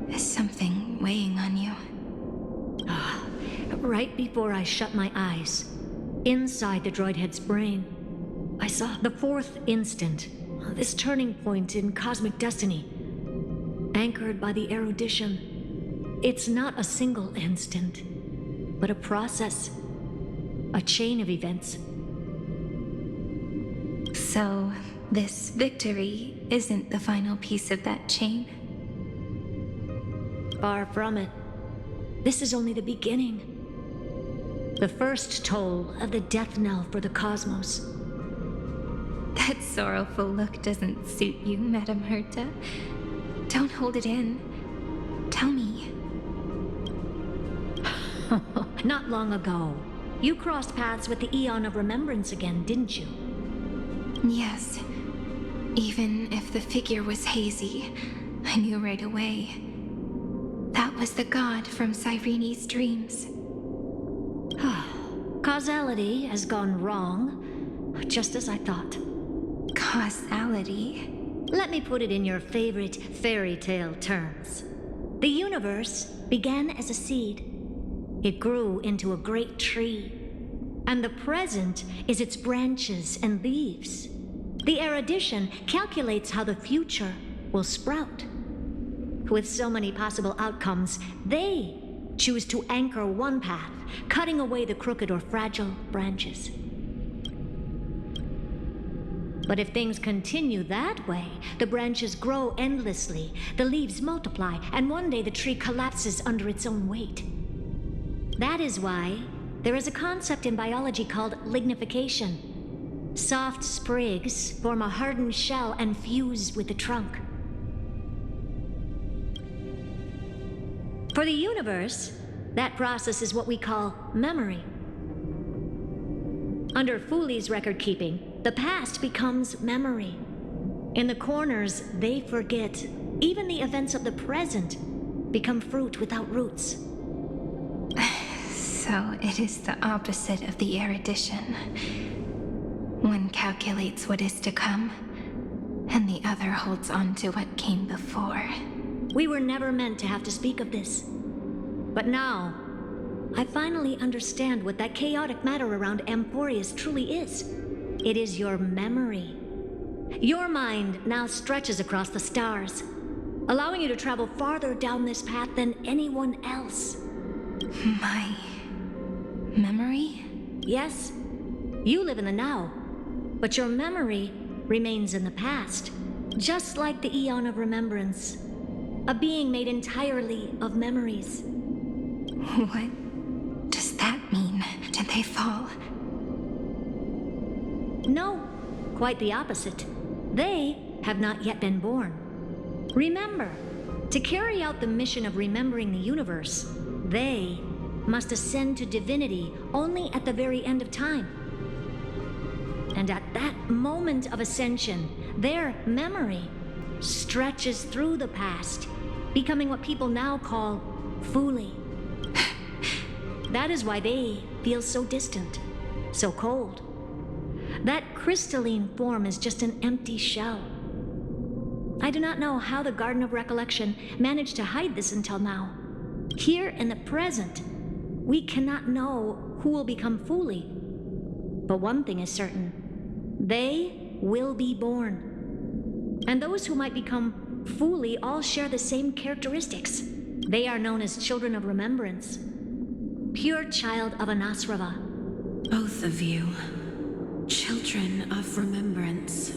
is something weighing on you? Right before I shut my eyes, inside the droid head's brain, I saw the fourth instant, this turning point in cosmic destiny, anchored by the erudition. It's not a single instant, but a process, a chain of events. So, this victory isn't the final piece of that chain? Far from it. This is only the beginning. The first toll of the death knell for the cosmos. That sorrowful look doesn't suit you, Madam Herta. Don't hold it in. Tell me. Not long ago, you crossed paths with the Eon of Remembrance again, didn't you? Yes. Even if the figure was hazy, I knew right away. That was the god from Cyrene's dreams. Causality has gone wrong, just as I thought. Causality? Let me put it in your favorite fairy tale terms. The universe began as a seed. It grew into a great tree. And the present is its branches and leaves. The erudition calculates how the future will sprout. With so many possible outcomes, they choose to anchor one path, cutting away the crooked or fragile branches. But if things continue that way, the branches grow endlessly, the leaves multiply, and one day the tree collapses under its own weight. That is why there is a concept in biology called lignification. Soft sprigs form a hardened shell and fuse with the trunk. For the universe, that process is what we call memory. Under Fooley's record keeping, the past becomes memory. In the corners, they forget. Even the events of the present become fruit without roots. So it is the opposite of the erudition. One calculates what is to come, and the other holds on to what came before. We were never meant to have to speak of this. But now, I finally understand what that chaotic matter around Emporius truly is. It is your memory. Your mind now stretches across the stars, allowing you to travel farther down this path than anyone else. My memory? Yes. You live in the now, but your memory remains in the past, just like the Eon of Remembrance, a being made entirely of memories. What does that mean? Did they fall? No, quite the opposite. They have not yet been born. Remember, to carry out the mission of remembering the universe, they must ascend to divinity only at the very end of time. And at that moment of ascension, their memory stretches through the past, becoming what people now call Fooley. That is why they feel so distant, so cold. That crystalline form is just an empty shell. I do not know how the Garden of Recollection managed to hide this until now. Here in the present, we cannot know who will become Fooley. But one thing is certain. They will be born. And those who might become Fooley all share the same characteristics. They are known as Children of Remembrance. Pure child of Anasrava. Both of you. Children of Remembrance.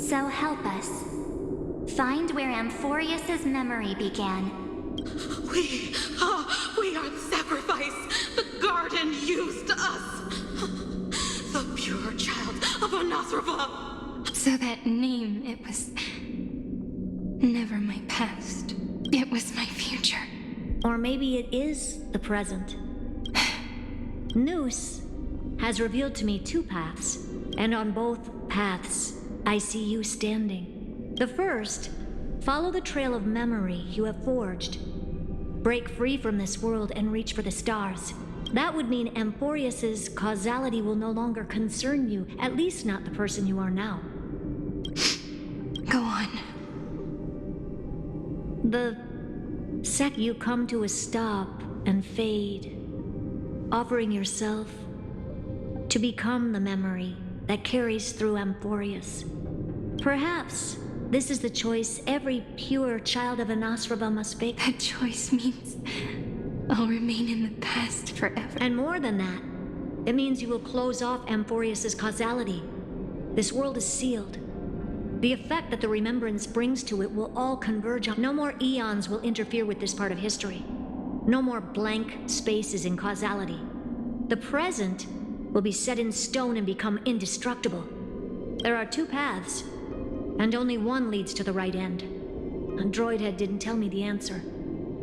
So help us. Find where Amphorius's memory began. We are the sacrifice. The garden used us. The pure child of Anasrava. So that name, it was never my past. It was my future. Or maybe it is the present. Noose has revealed to me two paths, and on both paths, I see you standing. The first, follow the trail of memory you have forged. Break free from this world and reach for the stars. That would mean Amphorius's causality will no longer concern you, at least not the person you are now. Go on. The sec you come to a stop and fade, offering yourself to become the memory that carries through Amphorius. Perhaps this is the choice every pure child of Anasrava must make. That choice means I'll remain in the past forever. And more than that, it means you will close off Amphorius's causality. This world is sealed. The effect that the remembrance brings to it will all converge on. No more eons will interfere with this part of history. No more blank spaces in causality. The present will be set in stone and become indestructible. There are two paths, and only one leads to the right end. And Droidhead didn't tell me the answer,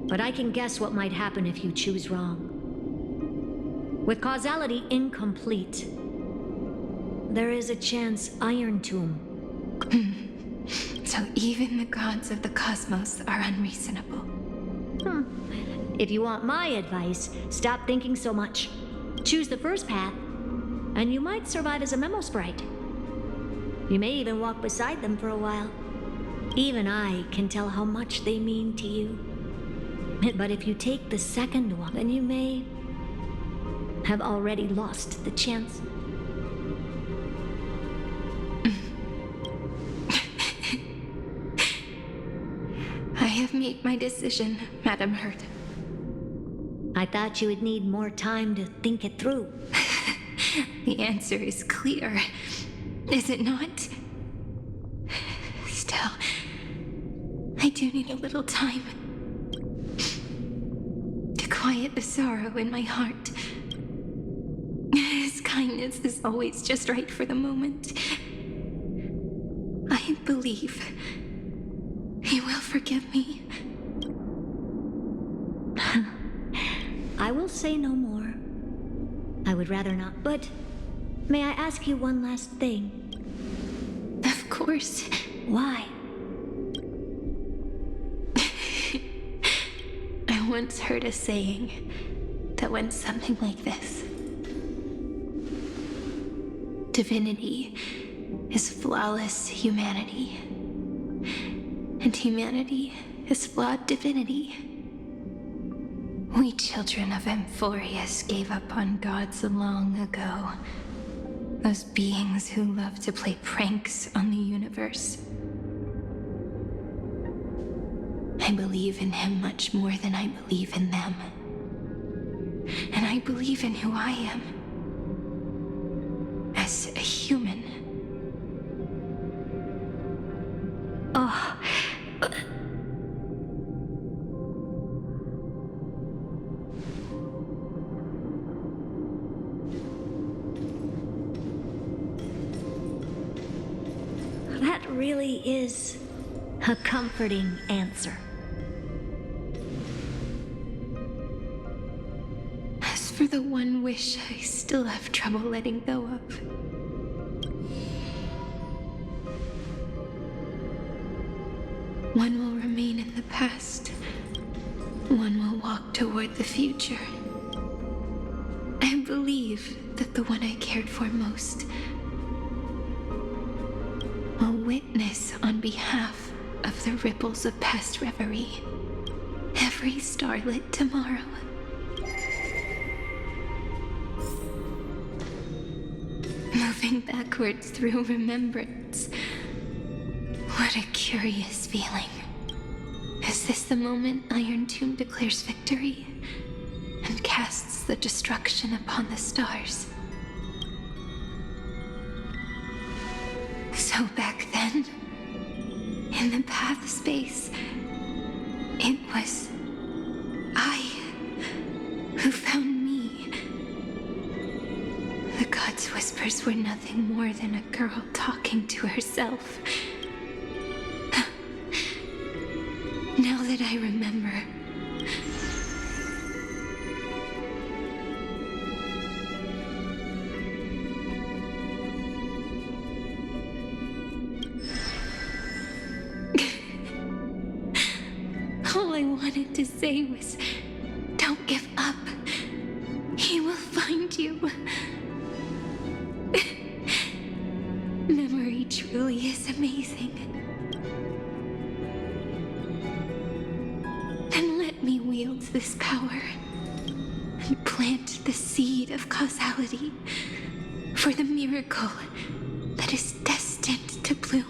but I can guess what might happen if you choose wrong. With causality incomplete, there is a chance Iron Tomb. So even the gods of the cosmos are unreasonable. If you want my advice, stop thinking so much. Choose the first path, and you might survive as a memo sprite. You may even walk beside them for a while. Even I can tell how much they mean to you. But if you take the second one, then you may have already lost the chance. I have made my decision, Madam Hurt. I thought you would need more time to think it through. The answer is clear, is it not? Still, I do need a little time to quiet the sorrow in my heart. His kindness is always just right for the moment. I believe he will forgive me. I will say no more. I would rather not, but may I ask you one last thing? Of course. Why? I once heard a saying that went something like this. Divinity is flawless humanity, and humanity is flawed divinity. We children of Amphorius gave up on gods long ago. Those beings who love to play pranks on the universe. I believe in him much more than I believe in them. And I believe in who I am. As a human. Oh. That really is a comforting answer. As for the one wish I still have trouble letting go of. One will remain in the past. One will walk toward the future. I believe that the one I cared for most will witness on behalf of the ripples of past reverie every starlit tomorrow. Moving backwards through remembrance. What a curious feeling. Is this the moment Iron Tomb declares victory and casts the destruction upon the stars? So back then, in the path space, it was I who found me. The gods' whispers were nothing more than a girl talking to herself. Now that I remember, all I wanted to say was, don't give up. He will find you. Memory truly is amazing. Then let me wield this power and plant the seed of causality for the miracle that is destined to bloom.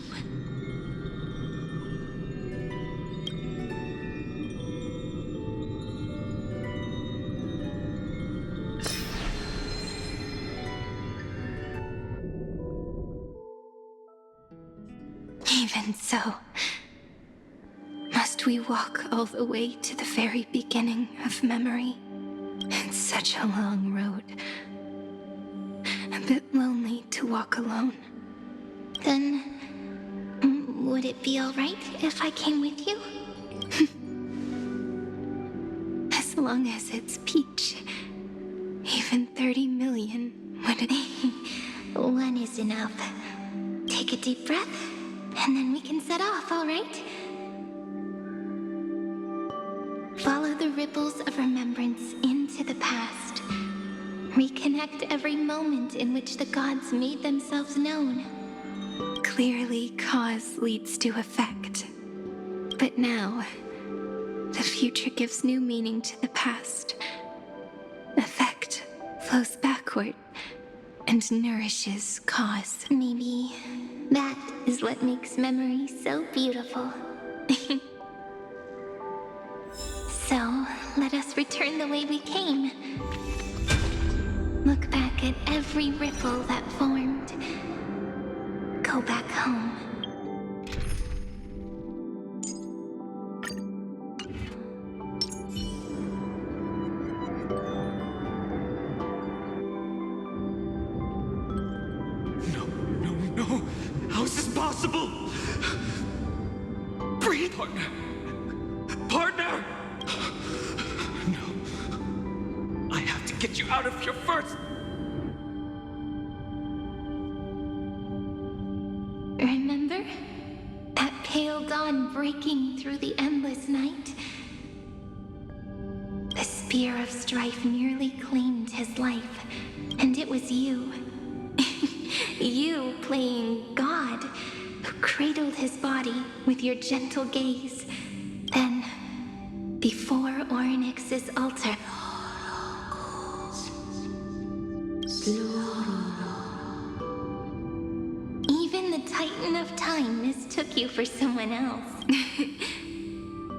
Even so, must we walk all the way to the very beginning of memory? It's such a long road. A bit lonely to walk alone. Then, would it be all right if I came with you? As long as it's Peach. Even 30 million would... One is enough. Take a deep breath, and then we can set off, all right? Follow the ripples of remembrance into the past. Reconnect every moment in which the gods made themselves known. Clearly, cause leads to effect. But now, the future gives new meaning to the past. Effect flows backward and nourishes cause. Maybe that is what makes memory so beautiful. So, let us return the way we came. Look back at every ripple that formed. Go back home. No! How is this possible? Breathe! Partner! get you out of here first! Remember? That pale dawn breaking through the endless night? The spear of strife nearly claimed his life, and it was you. You playing God, who cradled his body with your gentle gaze. Then, before Ornyx's altar, even the Titan of Time mistook you for someone else.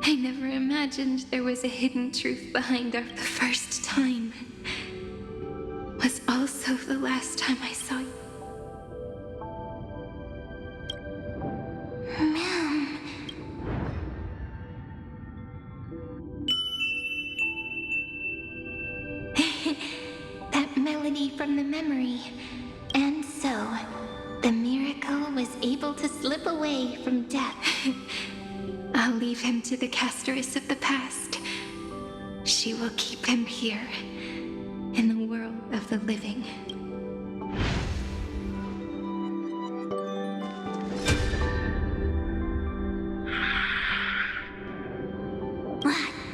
I never imagined there was a hidden truth behind our the first time. Was also the last time I saw you. Ma'am. That melody from the memory. And so, the miracle was able to slip away from death. I'll leave him to the casteress of the past. She will keep him here, in the world of the living.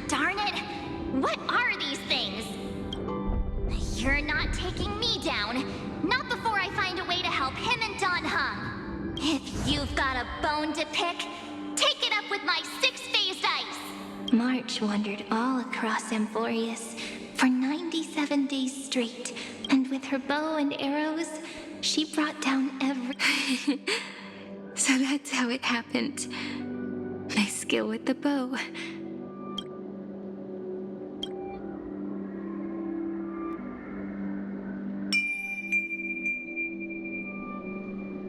Darn it! What are these things? You're not taking me down. Not before I find a way to help him and Don Hung. If you've got a bone to pick, take it up with my six-phased ice. March wandered all across Amphorius for 97 days straight, and with her bow and arrows, she brought down every... So that's how it happened. My skill with the bow.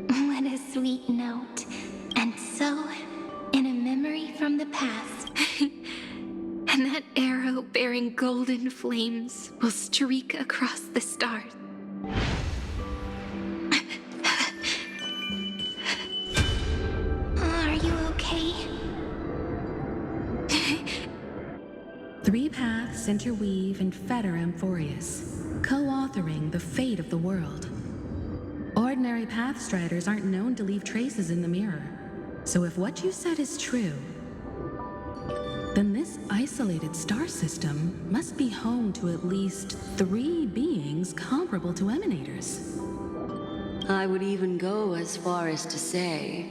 What a sweet note. And so, in a memory from the past, and that arrow bearing golden flames will streak across the stars. Are you okay? Three paths interweave and fetter Amphorius, co-authoring the fate of the world. Ordinary pathstriders aren't known to leave traces in the mirror, so if what you said is true, then this isolated star system must be home to at least 3 beings comparable to emanators. I would even go as far as to say...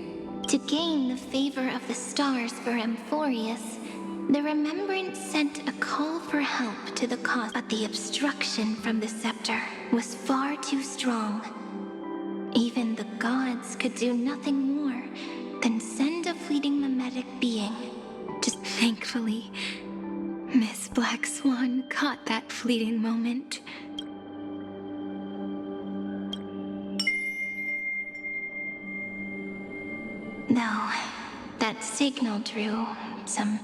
To gain the favor of the stars for Amphorius, the Remembrance sent a call for help to the cause, but the obstruction from the scepter was far too strong. Even the gods could do nothing more than send a fleeting mimetic being. Just thankfully, Miss Black Swan caught that fleeting moment. Though, that signal drew some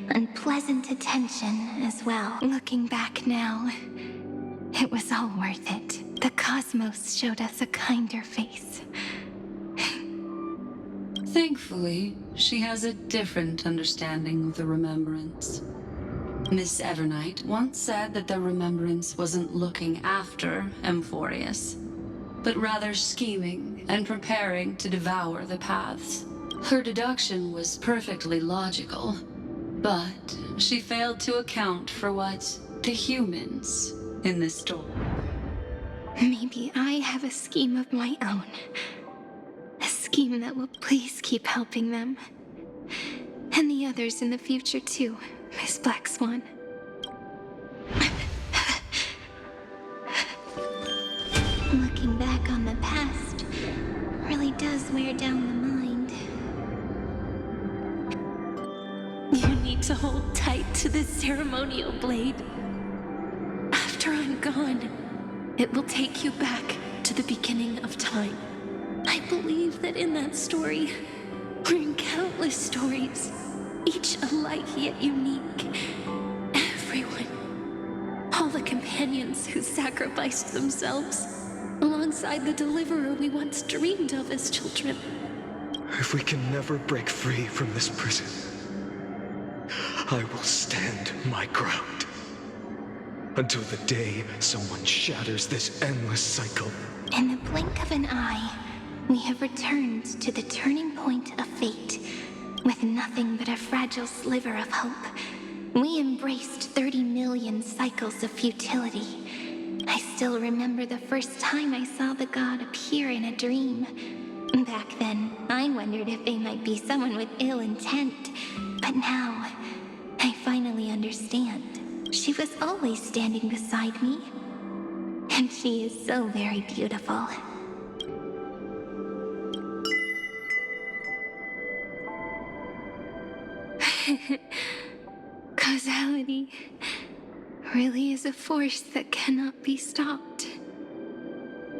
unpleasant attention as well. Looking back now, it was all worth it. The cosmos showed us a kinder face. Thankfully, she has a different understanding of the Remembrance. Miss Evernight once said that the Remembrance wasn't looking after Amphorius, but rather scheming and preparing to devour the paths. Her deduction was perfectly logical, but she failed to account for what the humans in this story. Maybe I have a scheme of my own. A scheme that will please keep helping them. And the others in the future too, Miss Black Swan. Looking back on the past really does wear down the mind. You need to hold tight to this ceremonial blade. After I'm gone, it will take you back to the beginning of time. I believe that in that story, or in countless stories, each alike yet unique, everyone, all the companions who sacrificed themselves, alongside the deliverer we once dreamed of as children. If we can never break free from this prison, I will stand my ground. until the day someone shatters this endless cycle. In the blink of an eye, we have returned to the turning point of fate. With nothing but a fragile sliver of hope, we embraced 30 million cycles of futility. I still remember the first time I saw the god appear in a dream. Back then, I wondered if they might be someone with ill intent. But now, I finally understand. She was always standing beside me. And she is so very beautiful. Causality really is a force that cannot be stopped.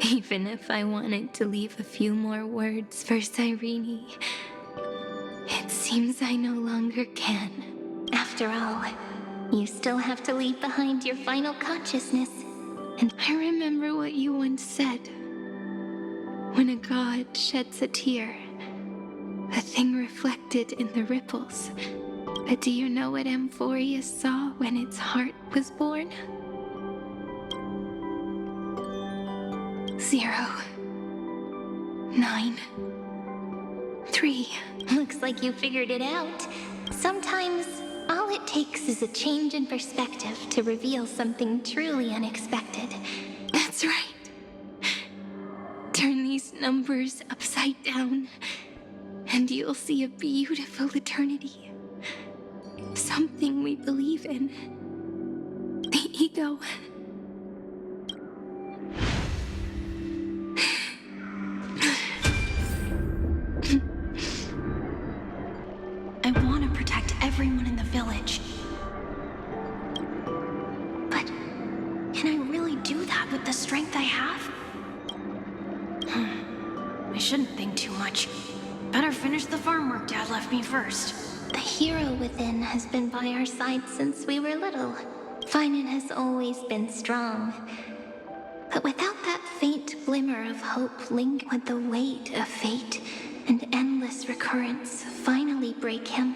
Even if I wanted to leave a few more words for Cyrene, it seems I no longer can. After all, you still have to leave behind your final consciousness. And I remember what you once said. When a god sheds a tear, the thing reflected in the ripples. But do you know what Amphorius saw when its heart was born? 0, 9, 3. Looks like you figured it out. Sometimes, all it takes is a change in perspective to reveal something truly unexpected. That's right. Turn these numbers upside down, and you'll see a beautiful eternity. Something we believe in. The ego. I want to protect everyone in the village. But can I really do that with the strength I have? I shouldn't think too much. Better finish the farm work Dad left me first. The hero within has been by our side since we were little. Finan has always been strong. But without that faint glimmer of hope linked with the weight of fate and endless recurrence finally break him.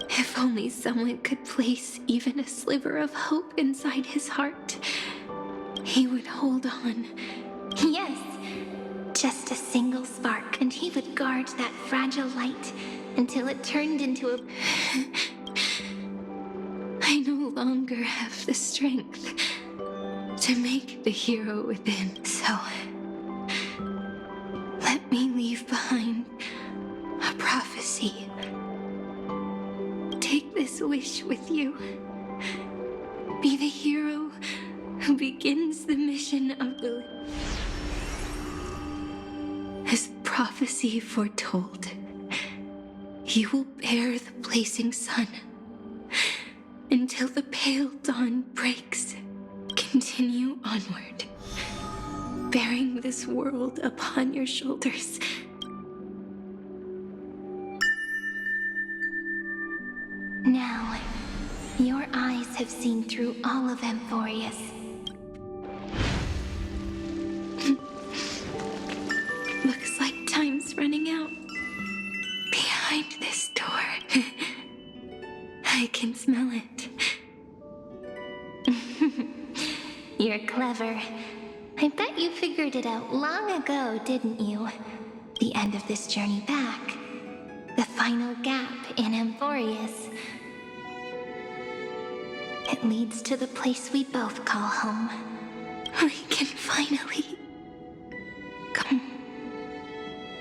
If only someone could place even a sliver of hope inside his heart, he would hold on. Yes, just a single spark, and he would guard that fragile light until it turned into a... I no longer have the strength to make the hero within, so let me leave behind a prophecy. Take this wish with you. Be the hero who begins the mission of the... As prophecy foretold, you will bear the blazing sun until the pale dawn breaks. Continue onward, bearing this world upon your shoulders. Now, your eyes have seen through all of Amphorius. Looks like time's running out. Behind this door. I can smell it. You're clever. I bet you figured it out long ago, didn't you? The end of this journey back. The final gap in Amphorius. It leads to the place we both call home. We can finally... Come.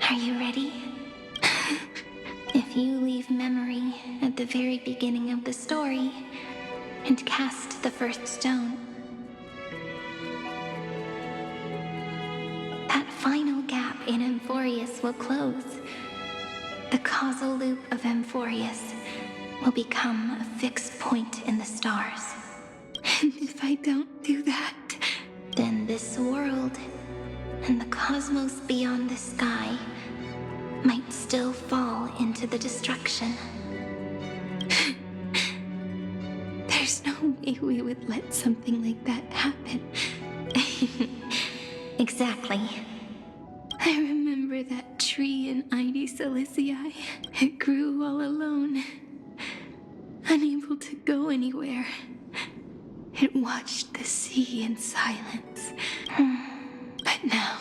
Are you ready? If you leave memory at the very beginning of the story and cast the first stone, that final gap in Amphorius will close. The causal loop of Amphorius will become a fixed point in the stars. And if I don't do that, then this world and the cosmos beyond the sky might still fall into the destruction. There's no way we would let something like that happen. Exactly. I remember that tree in Ide Silicii. It grew all alone, unable to go anywhere. It watched the sea in silence. But now,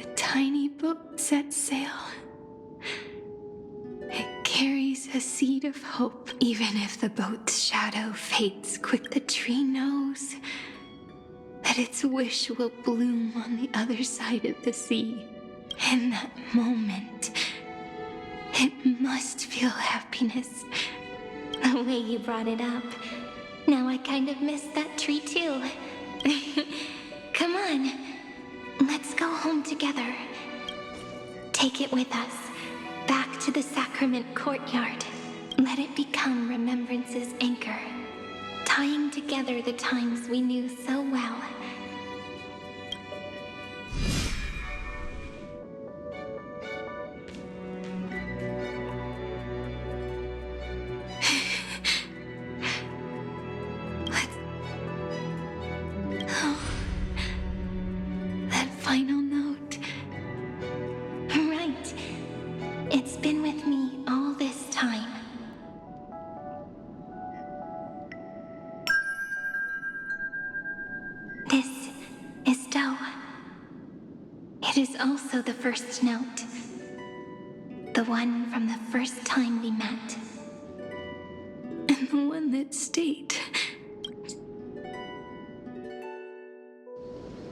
a tiny boat sets sail. It carries a seed of hope. Even if the boat's shadow fades quick, the tree knows that its wish will bloom on the other side of the sea. In that moment, it must feel happiness. The way you brought it up. Now I kind of miss that tree too. Come on. Let's go home together. Take it with us. Back to the sacrament courtyard. Let it become remembrance's anchor, tying together the times we knew so well. That final note. Right. It's been with me all this time. This is Do. It is also the first note. The one from the first time we met. And the one that stayed.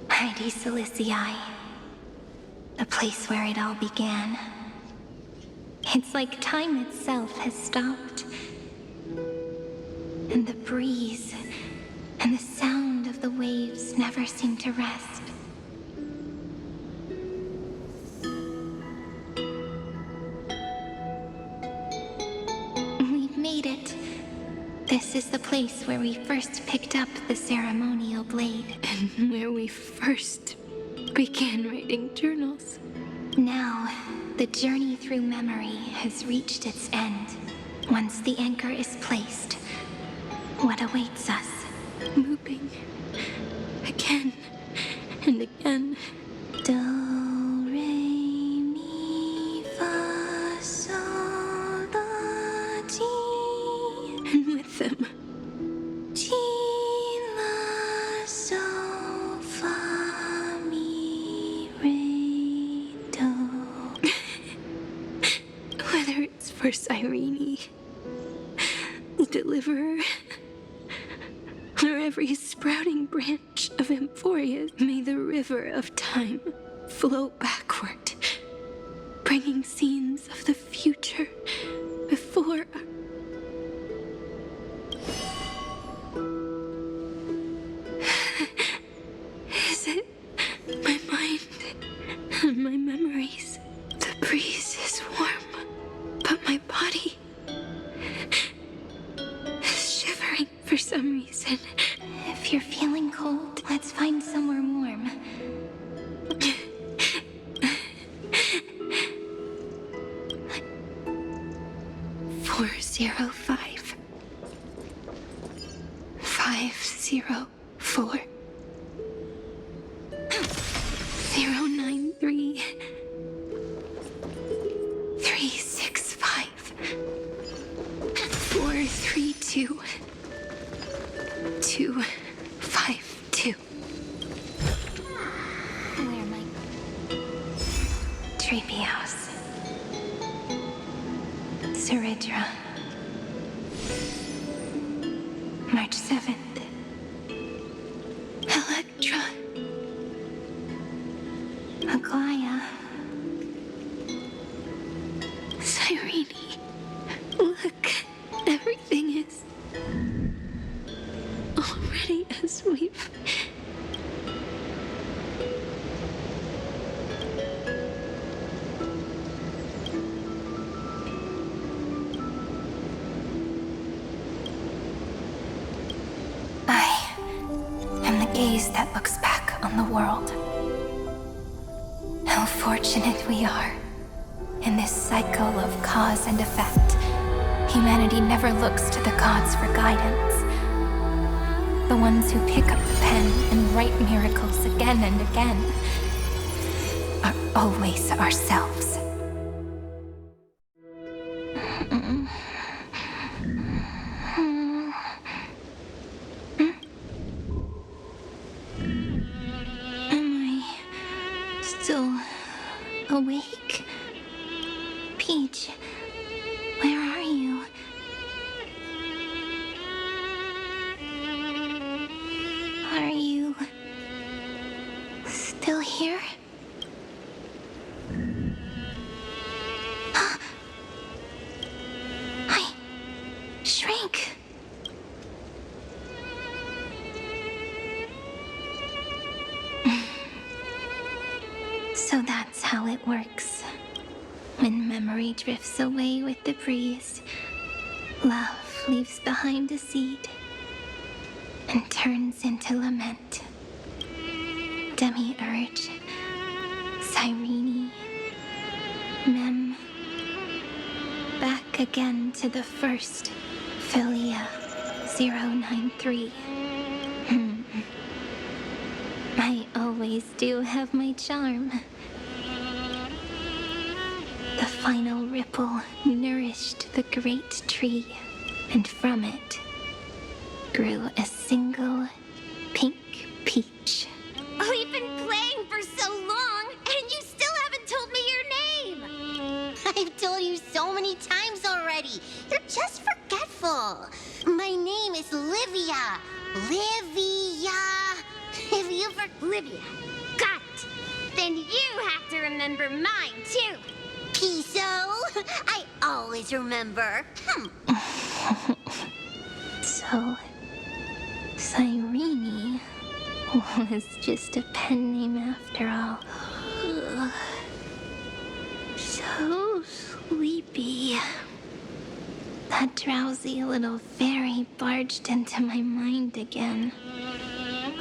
Heidi Silicii. The place where it all began. It's like time itself has stopped. And the breeze and the sound of the waves never seem to rest. We've made it. This is the place where we first picked up the ceremonial blade. And where we first began writing journals. Now, the journey through memory has reached its end. Once the anchor is placed, what awaits us? Moving. Again. And again. Do, re, mi, fa, sol, la, ti. And with them. Ti, la, sol, fa, mi, re, do. Whether it's for Cyrene, the Deliverer, or every sprouting branch of Emphoria, may the river of time flow backward, bringing scenes of the future before our... Is it my mind and my memories? The breeze is warm, but my body is shivering for some reason. If you're feeling cold, let's find somewhere warm. 405 504 093 365 432 252. Where am I? Treepy House. Suridra. March 7th. Electra. Aglaya. Cyrene. Look, everything is already as we've... I am the gaze that looks back on the world. How fortunate we are. In this cycle of cause and effect, humanity never looks to the gods for guidance. The ones who pick up the pen and write miracles again and again are always ourselves. still awake? Peach, where are you? Are you still here? I shrank. So that's how it works. When memory drifts away with the breeze, love leaves behind a seed and turns into lament. Demiurge, Cyrene, Mem, back again to the first, Philia 093. I always do have my charm. The final ripple nourished the great tree, and from it grew a single pink peach. We've been playing for so long, and you still haven't told me your name! I've told you so many times already. You're just forgetful. My name is Livia. Livia. Got it. Then you have to remember mine, too. Piso. I always remember. So, Cyrene was just a pen name after all. So sleepy. That drowsy little fairy barged into my mind again.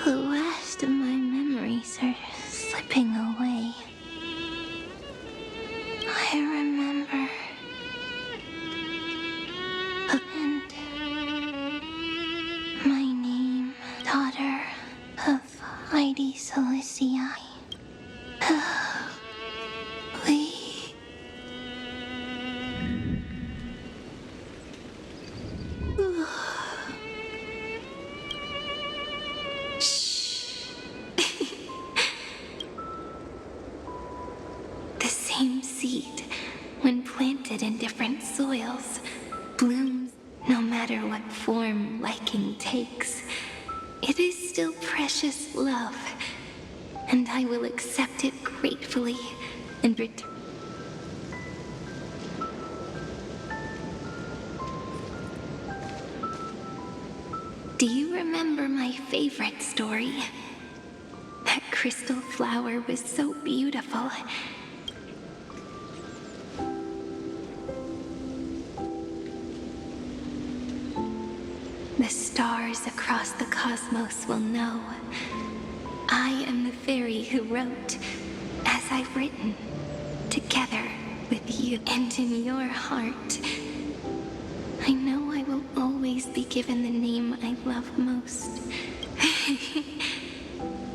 The last of my memories are slipping away. I remember. And my name, daughter of Heidi Celicii. In different soils, blooms no matter what form liking takes. It is still precious love, and I will accept it gratefully and return. Do you remember my favorite story? That crystal flower was so beautiful. The stars across the cosmos will know. I am the fairy who wrote, as I've written, together with you. And in your heart, I know I will always be given the name I love most.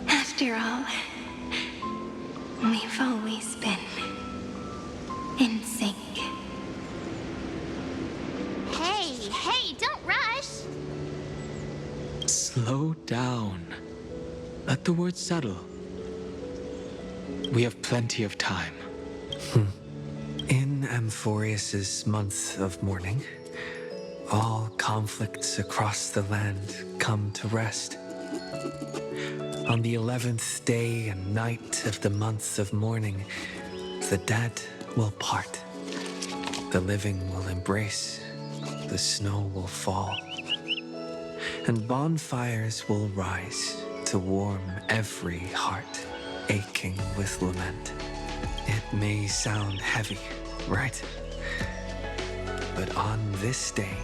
After all, we've always been in sync. Hey, don't rush! Slow down. Let the words settle. We have plenty of time. In Amphorius's month of mourning, all conflicts across the land come to rest. On the 11th day and night of the month of mourning, the dead will part. The living will embrace. The snow will fall. And bonfires will rise to warm every heart aching with lament. It may sound heavy, right? But on this day,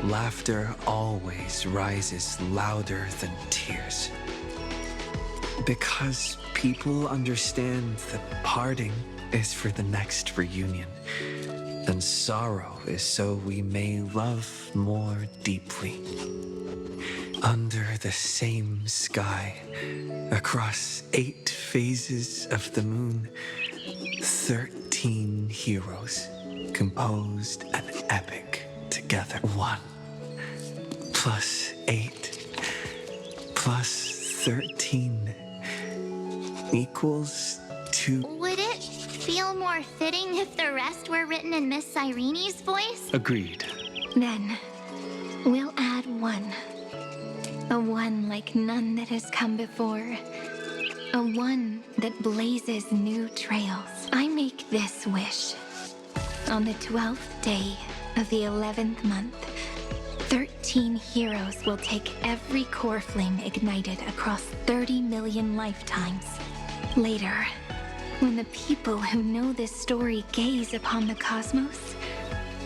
laughter always rises louder than tears. Because people understand that parting is for the next reunion, and sorrow is so we may love more deeply. Under the same sky, across 8 phases of the moon, 13 heroes composed an epic together. 1 plus 8 plus 13 equals 2. to... Would it feel more fitting if the rest were written in Miss Cyrene's voice? Agreed. Then, we'll add one. A one like none that has come before. A one that blazes new trails. I make this wish. On the 12th day of the 11th month, 13 heroes will take every core flame ignited across 30 million lifetimes. Later, when the people who know this story gaze upon the cosmos,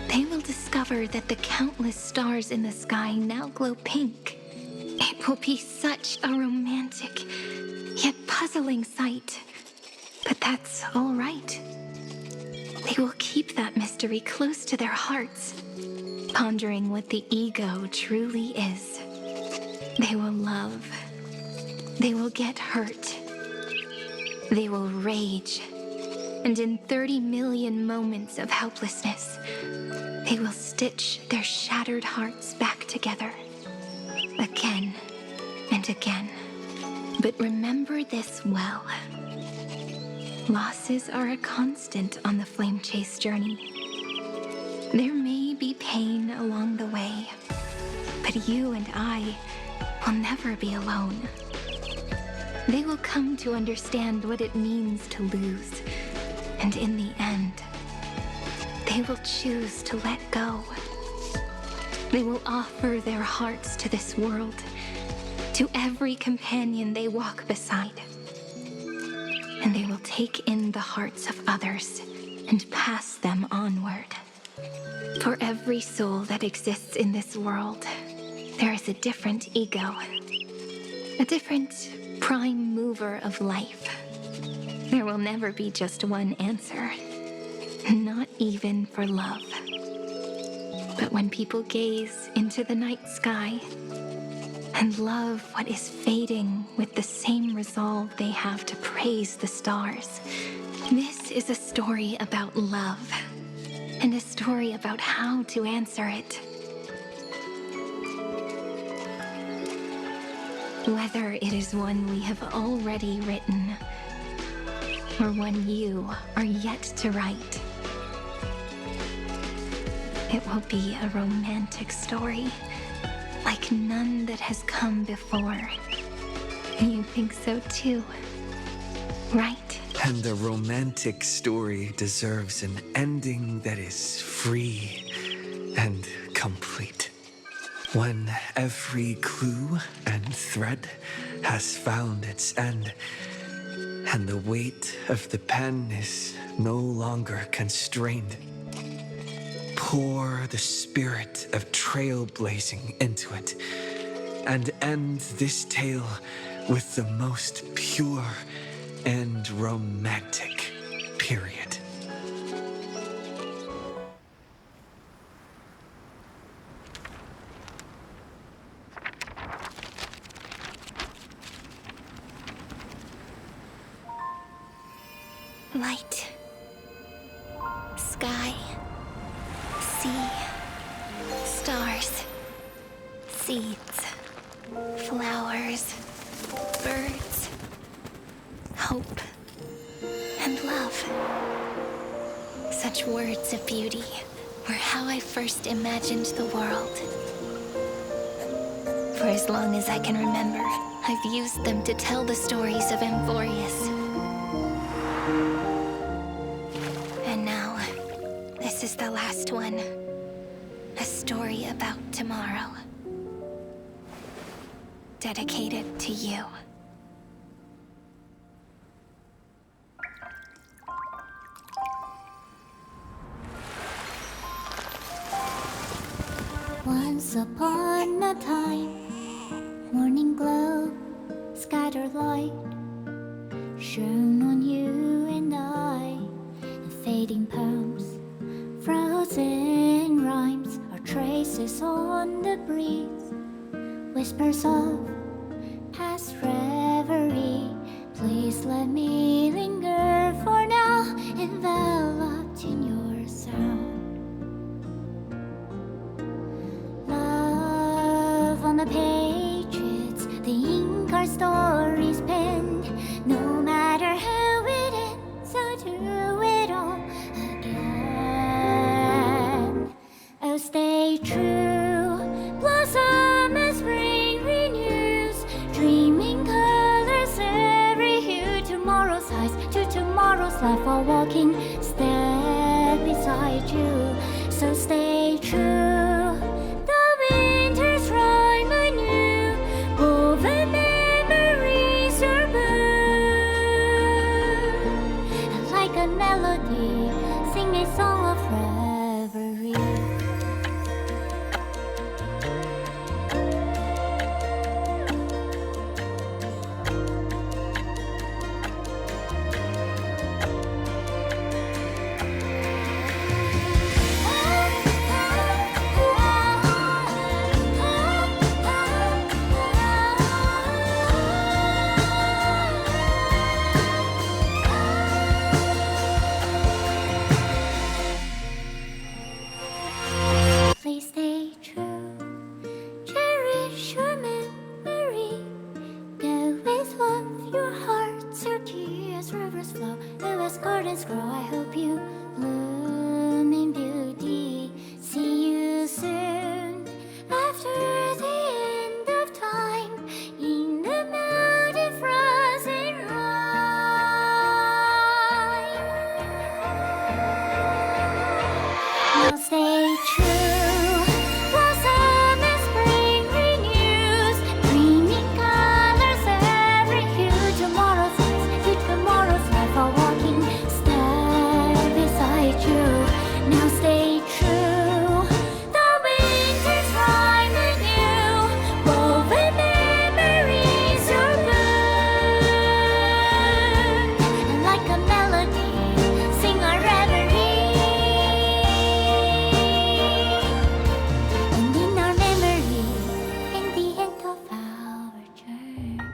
they will discover that the countless stars in the sky now glow pink. It will be such a romantic, yet puzzling sight. But that's all right. They will keep that mystery close to their hearts, pondering what the ego truly is. They will love. They will get hurt. They will rage. And in 30 million moments of helplessness, they will stitch their shattered hearts back together. Again and again. But remember this well. Losses are a constant on the flame chase journey. There may be pain along the way, but you and I will never be alone. They will come to understand what it means to lose, and in the end, they will choose to let go. They will offer their hearts to this world, to every companion they walk beside. And they will take in the hearts of others and pass them onward. For every soul that exists in this world, there is a different ego, a different prime mover of life. There will never be just one answer, not even for love. But when people gaze into the night sky and love what is fading with the same resolve they have to praise the stars, this is a story about love, and a story about how to answer it. Whether it is one we have already written, or one you are yet to write, it will be a romantic story, like none that has come before. You think so too, right? And a romantic story deserves an ending that is free and complete. When every clue and thread has found its end, and the weight of the pen is no longer constrained, pour the spirit of trailblazing into it, and end this tale with the most pure and romantic period. Light, sky, sea, stars, seeds, flowers, birds, hope, and love. Such words of beauty were how I first imagined the world. For as long as I can remember, I've used them to tell the stories of Amphorius. And now, this is the last one. A story about tomorrow. Dedicated to you. Once upon a time, morning glow, scattered light, shone on you and I, and fading poems, frozen rhymes, or traces on the breeze, whispers of past reverie. Please let me linger for now, enveloped in your sound. Love on the pages, the ink our stories penned. No matter how it ends, life while walking step beside you. So stay true. The winter's rhyme anew, woven memories are blue. And like a melody, sing a song of reverie. Please stay true. Cherish your memory. Go with love, your hearts are tears, rivers flow, and as gardens grow. I hope you bloom in beauty. See you soon after the end of time in the mountain frozen rime. Now stay true. Blossom and spring renews, bringing colors every hue. Tomorrow's life are walking step beside you. Now stay true. The winter's rhyme anew, woven memories are blue. And like a melody, sing our reverie. And in our memory, in the end of our journey.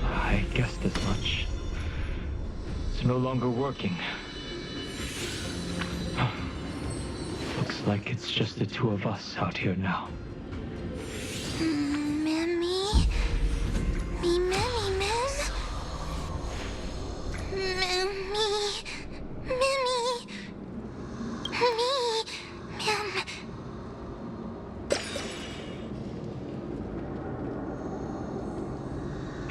I guessed as much. It's no longer working. Looks like it's just the two of us out here now.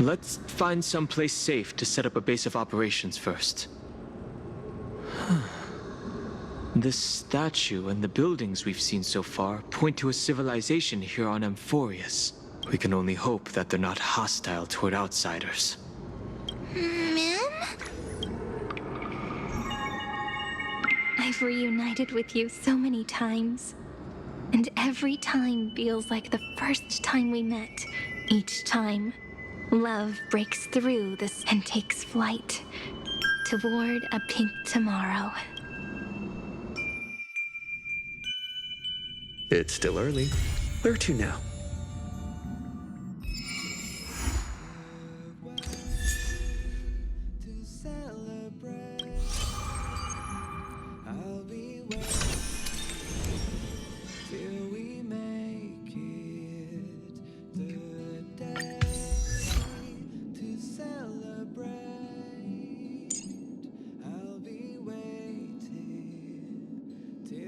Let's find some place safe to set up a base of operations first. The statue and the buildings we've seen so far point to a civilization here on Amphorius. We can only hope that they're not hostile toward outsiders. Ma'am? I've reunited with you so many times. And every time feels like the first time we met. Each time, love breaks through this and takes flight toward a pink tomorrow. It's still early. Where to now?